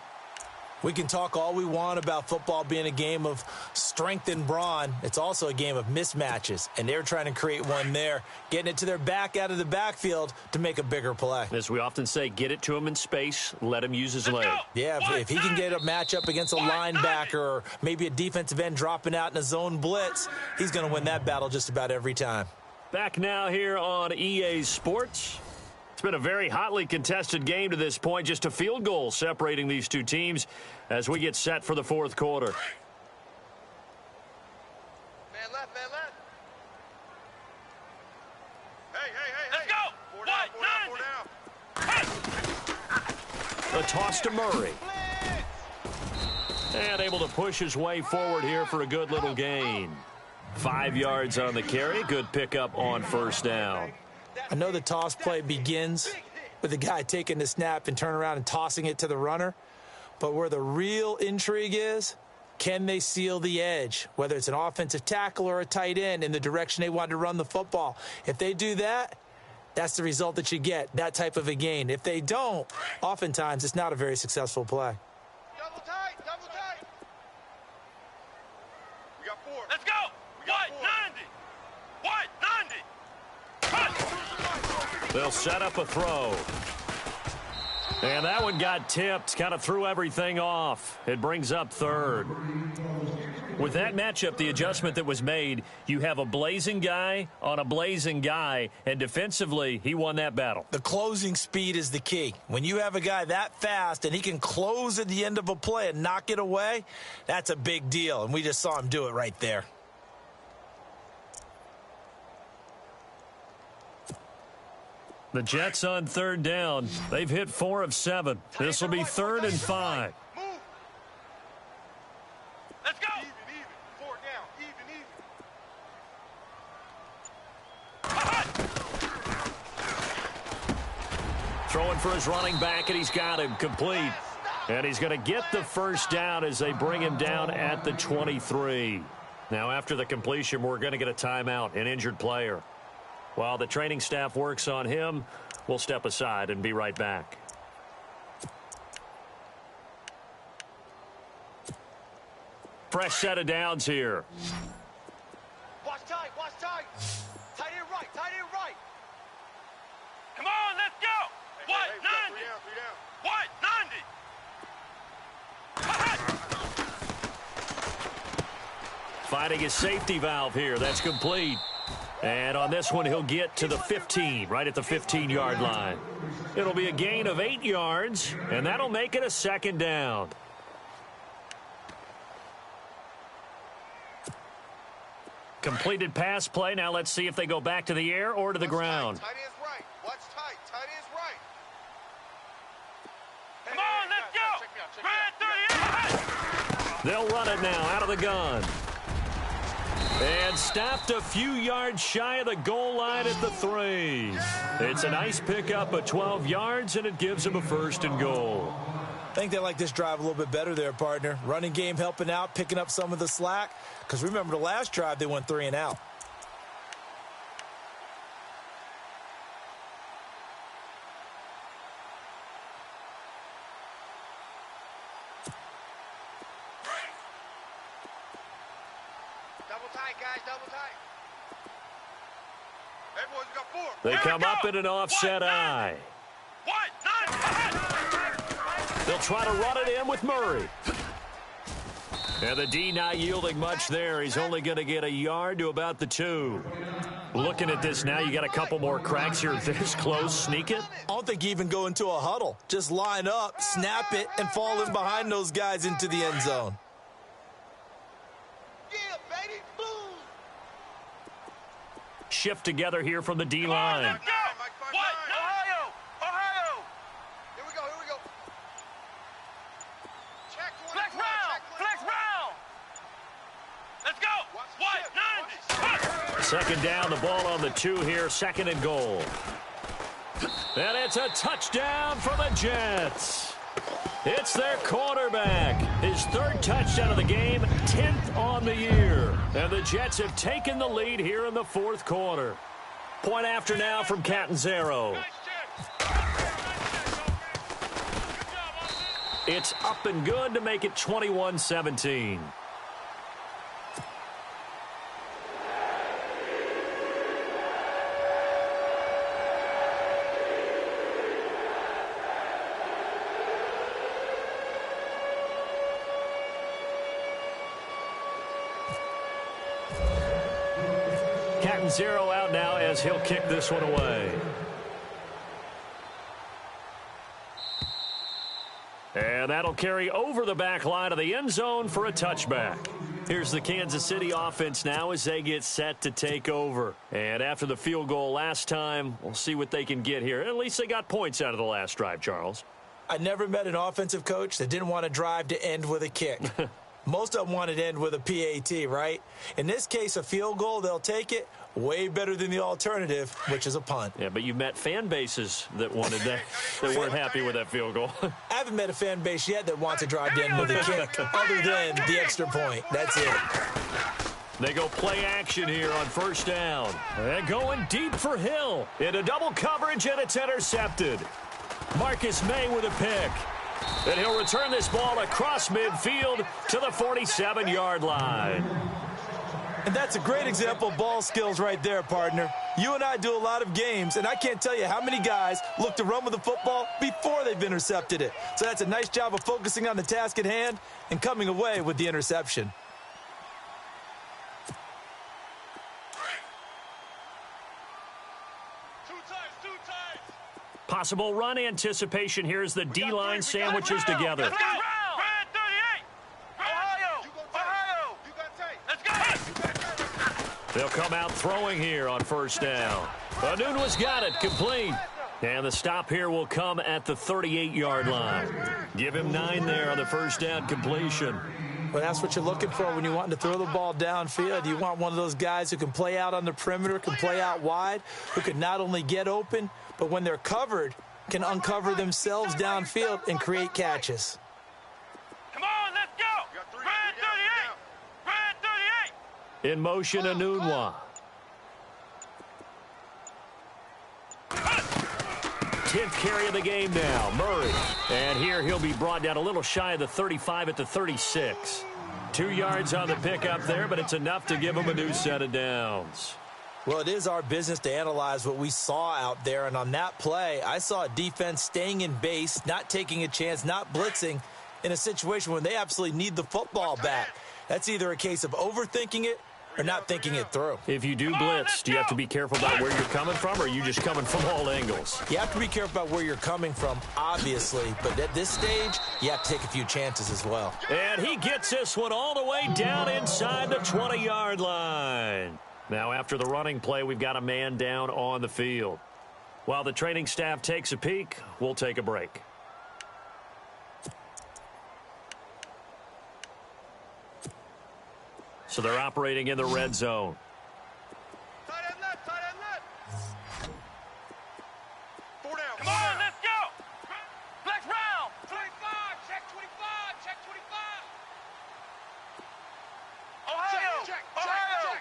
We can talk all we want about football being a game of strength and brawn. It's also a game of mismatches, and they're trying to create one there, getting it to their back out of the backfield to make a bigger play. As we often say, get it to him in space, let him use his leg. Yeah, if he can get a matchup against a linebacker or maybe a defensive end dropping out in a zone blitz, he's going to win that battle just about every time. Back now here on EA Sports. It's been a very hotly contested game to this point. Just a field goal separating these two teams as we get set for the 4th quarter. Man left, man left. Hey, hey, hey, let's go. A toss to Murray. And able to push his way forward here for a good little gain. 5 yards on the carry. Good pickup on 1st down. I know the toss play begins with the guy taking the snap and turning around and tossing it to the runner. But where the real intrigue is, can they seal the edge, whether it's an offensive tackle or a tight end, in the direction they want to run the football? If they do that, that's the result that you get, that type of a gain. If they don't, oftentimes it's not a very successful play. Double tight, double tight. We got 4. Let's go. What? 90. What? 90. They'll set up a throw. And that one got tipped, kind of threw everything off. It brings up 3rd. With that matchup, the adjustment that was made, you have a blazing guy on a blazing guy, and defensively, he won that battle. The closing speed is the key. When you have a guy that fast and he can close at the end of a play and knock it away, that's a big deal, and we just saw him do it right there. The Jets on 3rd down. They've hit 4 of 7. This will be 3rd and 5. Throwing for his running back, and he's got him complete. And he's going to get the first down as they bring him down at the 23. Now, after the completion, we're going to get a timeout, an injured player. While the training staff works on him, we'll step aside and be right back. Fresh set of downs here. Watch tight, watch tight. Tight end right, tight end right. Come on, let's go. What, 90? What, 90? Finding his safety valve here. That's complete. And on this one, he'll get to the 15, right at the 15-yard line. It'll be a gain of 8 yards, and that'll make it a second down. Completed pass play. Now let's see if they go back to the air or to the ground. Tight end's right. Watch tight. Tight end's right. Come on, let's go. Red 38. They'll run it now out of the gun. And stopped a few yards shy of the goal line at the 3. It's a nice pickup of 12 yards, and it gives them a 1st and goal. I think they like this drive a little bit better there, partner. Running game helping out, picking up some of the slack. Because remember, the last drive, they went 3 and out. Double tight, guys, double tight. Hey, boys, we got 4. They come up in an offset eye. What? 9. They'll try to run it in with Murray. And the D not yielding much there. He's only going to get a yard to about the 2. Looking at this now, you got a couple more cracks here this close. Sneak it. I don't think you even go into a huddle. Just line up, snap it, and fall in behind those guys into the end zone. Yeah, baby, boom. Shift together here from the D line. What? Ohio. Here we go. Check 24. Flex round. Let's go. What? 90. Second down, the ball on the 2 here, 2nd and goal. And it's a touchdown for the Jets. It's their quarterback. His 3rd touchdown of the game, 10th on the year. And the Jets have taken the lead here in the 4th quarter. Point after now from Catanzaro. It's up and good to make it 21-17. Catanzaro out now as he'll kick this one away. And that'll carry over the back line of the end zone for a touchback. Here's the Kansas City offense now as they get set to take over. And after the field goal last time, we'll see what they can get here. At least they got points out of the last drive, Charles. I never met an offensive coach that didn't want to drive to end with a kick. Most of them wanted to end with a PAT, right? In this case, a field goal, they'll take it. Way better than the alternative, which is a punt. Yeah, but you met fan bases that wanted that, that weren't happy with that field goal. I haven't met a fan base yet that wants to drive in with a kick other than the extra point. That's it. They go play action here on 1st down. And going deep for Hill. Into double coverage, and it's intercepted. Marcus May with a pick. And he'll return this ball across midfield to the 47-yard line. And that's a great example of ball skills right there, partner. You and I do a lot of games, and I can't tell you how many guys look to run with the football before they've intercepted it. So that's a nice job of focusing on the task at hand and coming away with the interception. Two times. Possible run anticipation here as the D-line sandwiches together. Let's go. Red 38. Ohio. You got tape. Let's go. They'll come out throwing here on 1st down. Anunwa's got it, complete. And the stop here will come at the 38-yard line. Give him 9 there on the 1st down completion. Well, that's what you're looking for when you're wanting to throw the ball downfield. You want one of those guys who can play out on the perimeter, can play out wide, who can not only get open, but when they're covered, can uncover themselves downfield and create catches. Come on, let's go. Red 38. Red 38. In motion, Anunwa. 10th carry of the game now, Murray. And here he'll be brought down a little shy of the 35 at the 36. 2 yards on the pickup there, but it's enough to give him a new set of downs. Well, it is our business to analyze what we saw out there, and on that play, I saw a defense staying in base, not taking a chance, not blitzing in a situation when they absolutely need the football back. That's either a case of overthinking it or not thinking it through. If you do blitz, do you have to be careful about where you're coming from, or are you just coming from all angles? You have to be careful about where you're coming from, obviously, but at this stage, you have to take a few chances as well. And he gets this one all the way down inside the 20-yard line. Now, after the running play, we've got a man down on the field. While the training staff takes a peek, we'll take a break. So they're operating in the red zone. Tight end left, tight end left. 4 down. Come on, let's go. Flex round. 25, check 25, check 25. Ohio, Check. Ohio.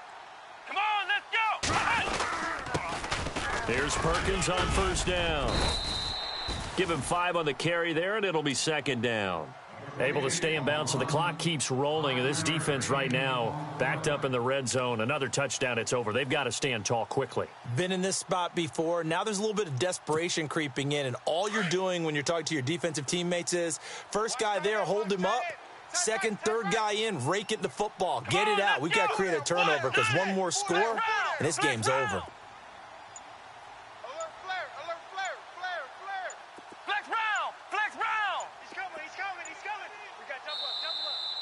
Come on, let's go. Here's Perkins on first down. Give him 5 on the carry there, and it'll be second down. Able to stay in bounds, so the clock keeps rolling. And this defense right now backed up in the red zone. Another touchdown, it's over. They've got to stand tall quickly. Been in this spot before. Now there's a little bit of desperation creeping in, and all you're doing when you're talking to your defensive teammates is first guy there, hold him up. Second, third guy in, rake it the football. Get it out. We've got to create a turnover because one more score, and this game's over.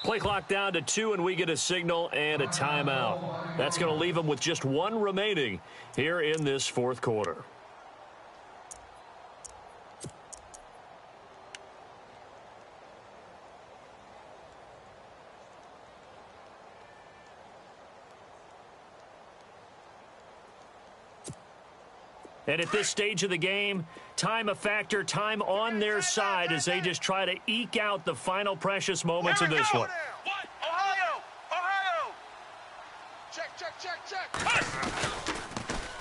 Play clock down to 2, and we get a signal and a timeout. That's going to leave them with just 1 remaining here in this fourth quarter. And at this stage of the game, time a factor, time on their side as they just try to eke out the final precious moments of this one. What? Ohio! Ohio! Check.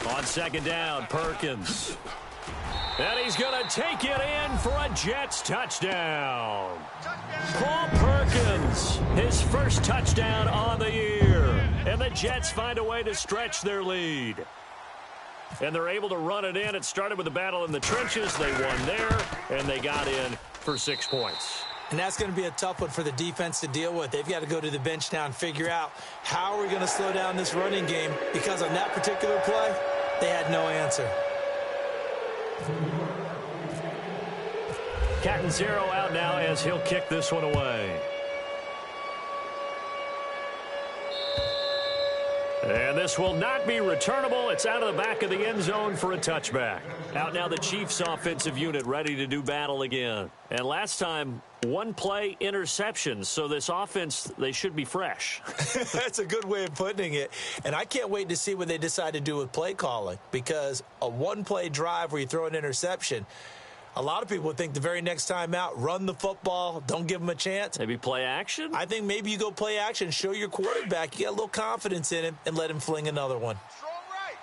On second down, Perkins. And he's going to take it in for a Jets touchdown. Paul Perkins, his first touchdown on the year. And the Jets find a way to stretch their lead. And they're able to run it in. It started with a battle in the trenches. They won there, and they got in for 6 points. And that's going to be a tough one for the defense to deal with. They've got to go to the bench now and figure out how are we going to slow down this running game, because on that particular play, they had no answer. Catanzaro out now as he'll kick this one away. And this will not be returnable. It's out of the back of the end zone for a touchback. Out now the Chiefs offensive unit ready to do battle again. And last time, 1 play interceptions. So this offense, they should be fresh. That's a good way of putting it. And I can't wait to see what they decide to do with play calling, because a 1-play drive where you throw an interception, a lot of people would think the very next time out, run the football, don't give them a chance. Maybe play action? I think maybe you go play action, show your quarterback, you got a little confidence in him, and let him fling another one. Strong right.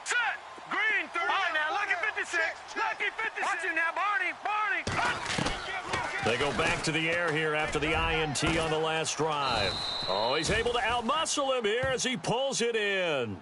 Set! Green 30. All right, now, lucky 56. Lucky 56. Watch it now, Barney. They go back to the air here after the INT on the last drive. Oh, he's able to outmuscle him here as he pulls it in.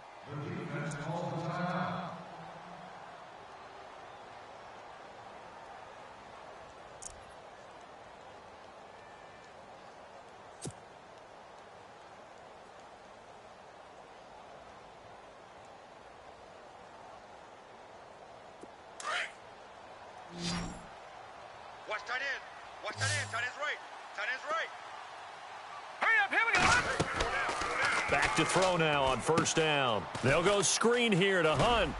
Watch tight end. Tight end's right. Hurry up, here we go. Back to throw now on first down. They'll go screen here to Hunt.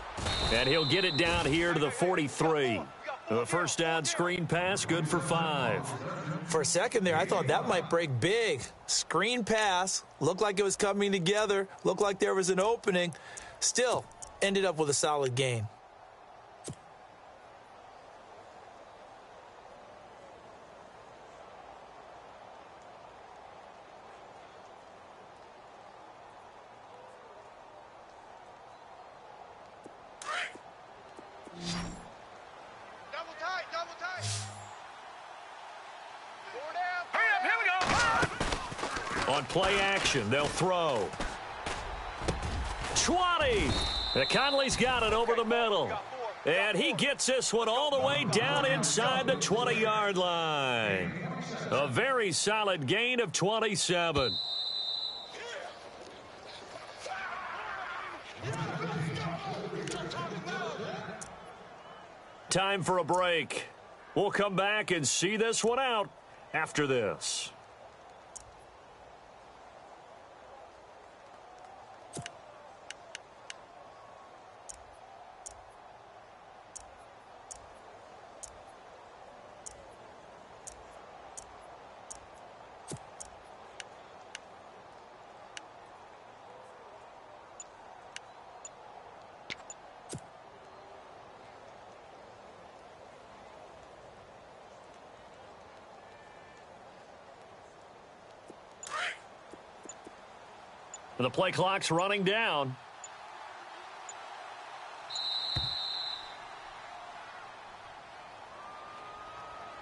And he'll get it down here to the 43. The first down screen pass, good for 5. For a second there, I thought that might break big. Screen pass, looked like it was coming together, looked like there was an opening. Still, ended up with a solid gain. On play action, they'll throw. 20. Conley's got it over the middle. And he gets this one all the way down inside the 20-yard line. A very solid gain of 27. Time for a break. We'll come back and see this one out after this. The play clock's running down.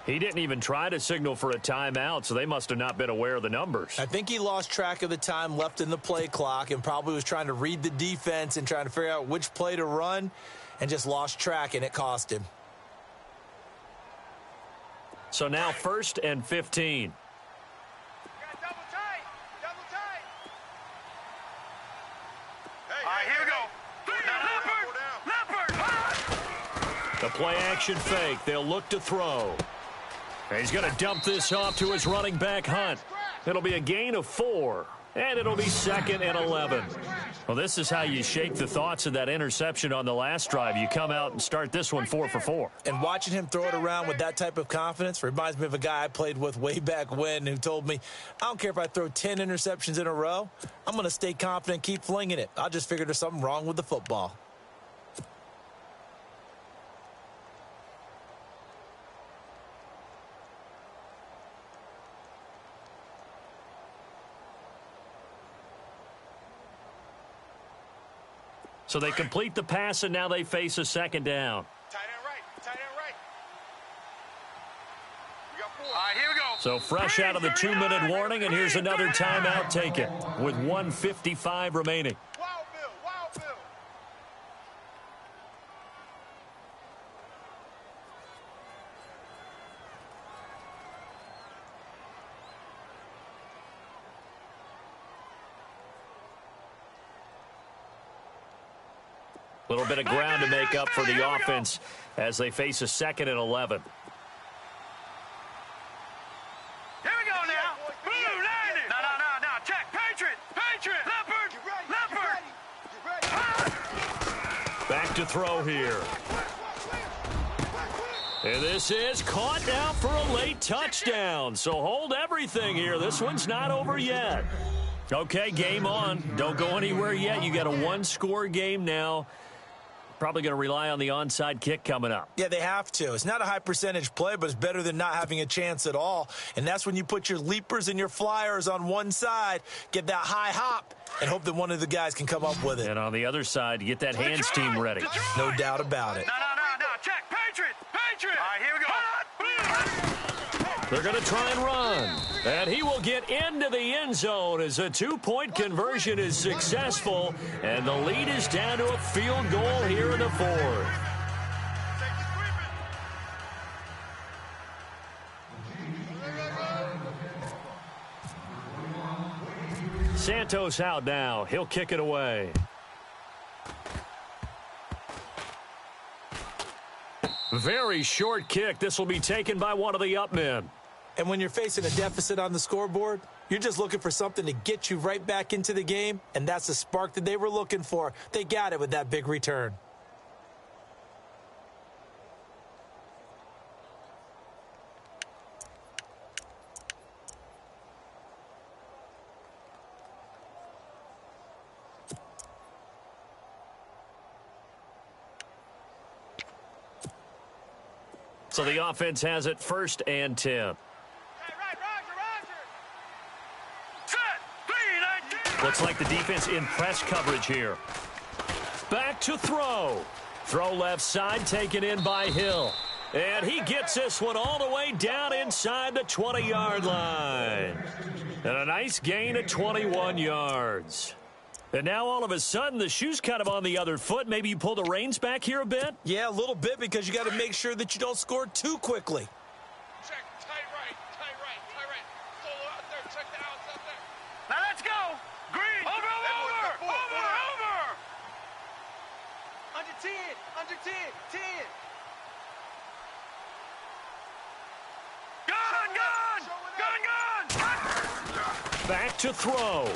He didn't even try to signal for a timeout, so they must have not been aware of the numbers. I think he lost track of the time left in the play clock and probably was trying to read the defense and trying to figure out which play to run and just lost track, and it cost him. So now 1st and 15. The play-action fake. They'll look to throw. And he's going to dump this off to his running back, Hunt. It'll be a gain of 4, and it'll be 2nd and 11. Well, this is how you shake the thoughts of that interception on the last drive. You come out and start this one 4 for 4. And watching him throw it around with that type of confidence reminds me of a guy I played with way back when who told me, I don't care if I throw 10 interceptions in a row. I'm going to stay confident and keep flinging it. I just figured there's something wrong with the football. So they complete the pass, and now they face a 2nd down. Tight end right. Tight end right. We got 4. All right, here we go. So fresh out of the 2-minute warning, and here's another timeout taken with 1:55 remaining. Wild Bill. Wild Bill. A little bit of ground to make up for the offense as they face a 2nd and 11. Here we go now. Blue, landing. No. Check. Patriot. Leopard. Back to throw here. And this is caught now for a late touchdown. So hold everything here. This one's not over yet. Okay, game on. Don't go anywhere yet. You got a 1-score game now. Probably going to rely on the onside kick coming up. Yeah, they have to. It's not a high percentage play, but it's better than not having a chance at all. And that's when you put your leapers and your flyers on one side, get that high hop, and hope that one of the guys can come up with it. And on the other side, get that hands team ready. No doubt about it. No. Check. Patriot. All right, here we go. They're going to try and run. And he will get into the end zone as a 2-point conversion is successful. And the lead is down to a field goal here in the 4th. Santos out now. He'll kick it away. Very short kick. This will be taken by one of the up men. And when you're facing a deficit on the scoreboard, you're just looking for something to get you right back into the game, and that's the spark that they were looking for. They got it with that big return. So the offense has it 1st and 10. Looks like the defense in press coverage here. Back to throw. Throw left side, taken in by Hill. And he gets this one all the way down inside the 20-yard line. And a nice gain of 21 yards. And now all of a sudden the shoe's kind of on the other foot. Maybe you pull the reins back here a bit? Yeah, a little bit, because you got to make sure that you don't score too quickly. Check, tight right, tight right, tight right. Solo out there, check the outs out there. Now let's go. Green. Over. Under 10, 10. Gun. Back to throw.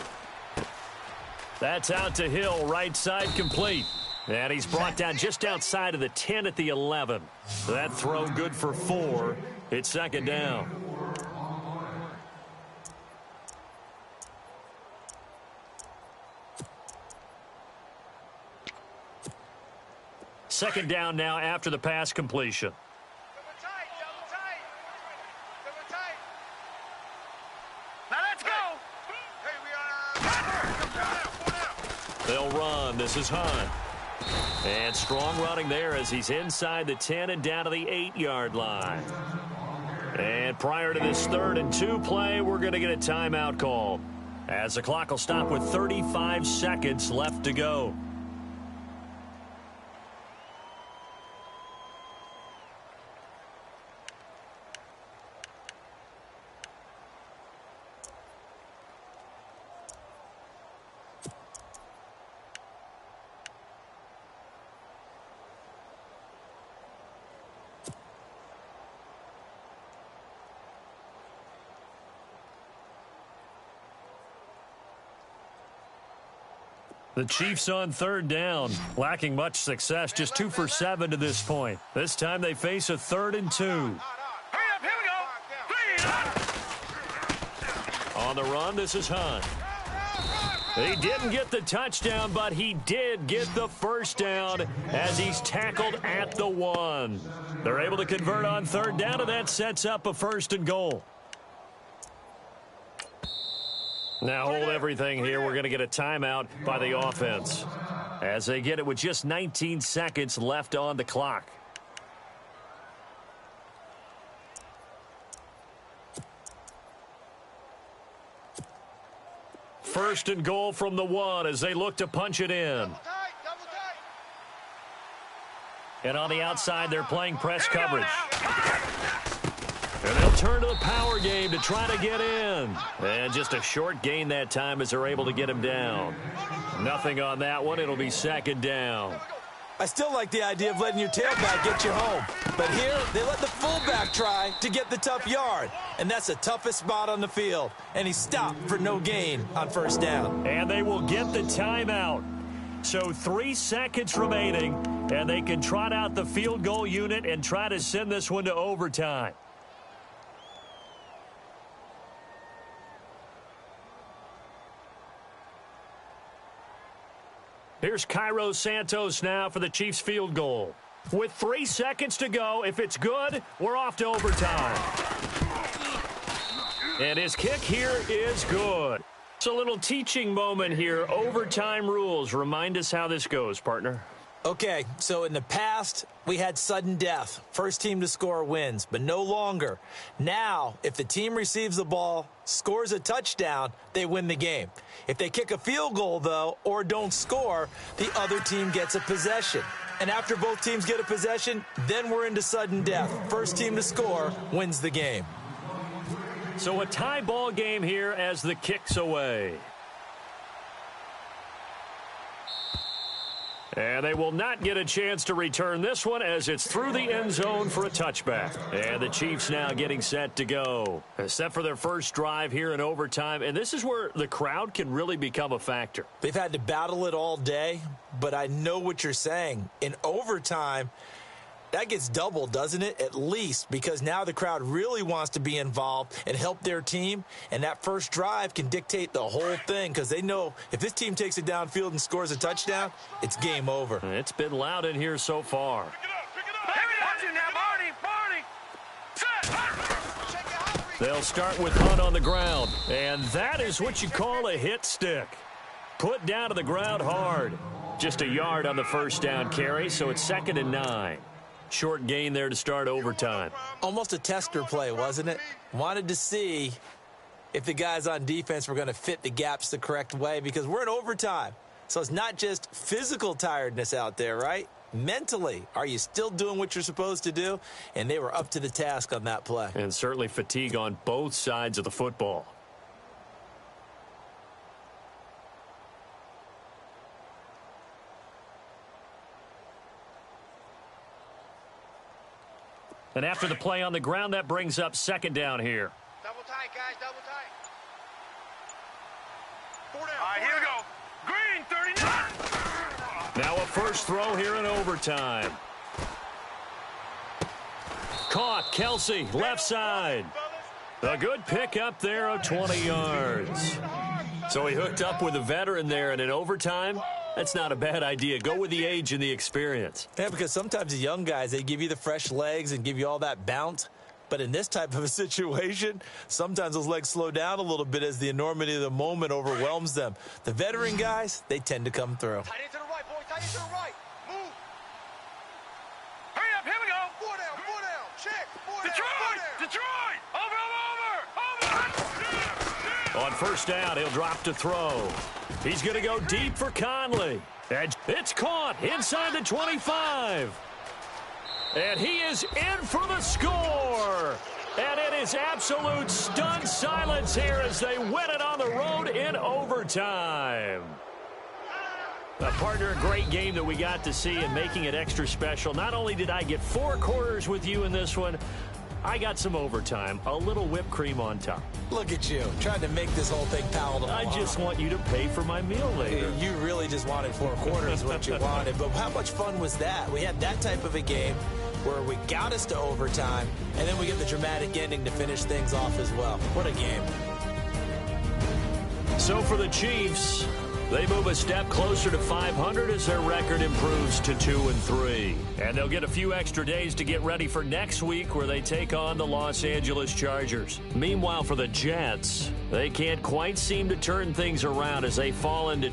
That's out to Hill, right side complete. And he's brought down just outside of the 10 at the 11. That throw good for 4. It's second down. Second down now after the pass completion. Double tight. Now let's go. They'll run. This is Hunt. And strong running there as he's inside the 10 and down to the 8-yard line. And prior to this 3rd and 2 play, we're going to get a timeout called, as the clock will stop with 35 seconds left to go. The Chiefs on 3rd down, lacking much success, just 2 for 7 to this point. This time they face a 3rd and 2. Hurry up, here we go. On the run, this is Hunt. He didn't get the touchdown, but he did get the first down as he's tackled at the 1. They're able to convert on 3rd down, and that sets up a 1st and goal. Now hold everything here. We're going to get a timeout by the offense as they get it with just 19 seconds left on the clock. First and goal from the 1 as they look to punch it in. Double tight. And on the outside, they're playing press coverage. And they'll turn to the power game to try to get in. And just a short gain that time as they're able to get him down. Nothing on that one. It'll be second down. I still like the idea of letting your tailback get you home. But here, they let the fullback try to get the tough yard. And that's the toughest spot on the field. And he stopped for no gain on 1st down. And they will get the timeout. So 3 seconds remaining, and they can trot out the field goal unit and try to send this one to overtime. Here's Cairo Santos now for the Chiefs field goal. With 3 seconds to go, if it's good, we're off to overtime. And his kick here is good. It's a little teaching moment here. Overtime rules. Remind us how this goes, partner. Okay, so in the past, we had sudden death. First team to score wins, but no longer. Now, if the team receives the ball, scores a touchdown, they win the game. If they kick a field goal, though, or don't score, the other team gets a possession. And after both teams get a possession, then we're into sudden death. First team to score wins the game. So a tie ball game here as the kick's away. And they will not get a chance to return this one as it's through the end zone for a touchback. And the Chiefs now getting set to go. Set for their first drive here in overtime. And this is where the crowd can really become a factor. They've had to battle it all day, but I know what you're saying. In overtime, that gets doubled, doesn't it? At least, because now the crowd really wants to be involved and help their team, and that first drive can dictate the whole thing because they know if this team takes it downfield and scores a touchdown, it's game over. It's been loud in here so far. They'll start with Hunt on the ground, and that is what you call a hit stick. Put down to the ground hard. Just a yard on the first down carry, so it's 2nd and 9. Short gain there to start overtime. Almost a tester play, wasn't it? Wanted to see if the guys on defense were going to fit the gaps the correct way, because we're in overtime. So it's not just physical tiredness out there, right? Mentally, are you still doing what you're supposed to do? And they were up to the task on that play. And certainly fatigue on both sides of the football. And after the play on the ground, that brings up second down here. Double tight, guys, double tight. 4 down. All right, here we go. Green, 39. Now a first throw here in overtime. Caught, Kelsey, left side. A good pickup there of 20 yards. So he hooked up with a veteran there, and in overtime, that's not a bad idea. Go with the age and the experience. Yeah, because sometimes the young guys, they give you the fresh legs and give you all that bounce. But in this type of a situation, sometimes those legs slow down a little bit as the enormity of the moment overwhelms them. The veteran guys, they tend to come through. Tight end to the right, boy. Tight end to the right. Move. Hurry up. Here we go. 4 down. 4 down. Check. 4 down. Detroit. Over. On first down, he'll drop to throw. He's going to go deep for Conley. And it's caught inside the 25. And he is in for the score. And it is absolute stunned silence here as they win it on the road in overtime. Partner, a great game that we got to see and making it extra special. Not only did I get 4 quarters with you in this one, I got some overtime, a little whipped cream on top. Look at you, trying to make this whole thing palatable. I just want you to pay for my meal later. You really just wanted 4 quarters, what you wanted. But how much fun was that? We had that type of a game where we got us to overtime, and then we get the dramatic ending to finish things off as well. What a game. So for the Chiefs, they move a step closer to 500 as their record improves to 2-3. And they'll get a few extra days to get ready for next week where they take on the Los Angeles Chargers. Meanwhile, for the Jets, they can't quite seem to turn things around as they fall into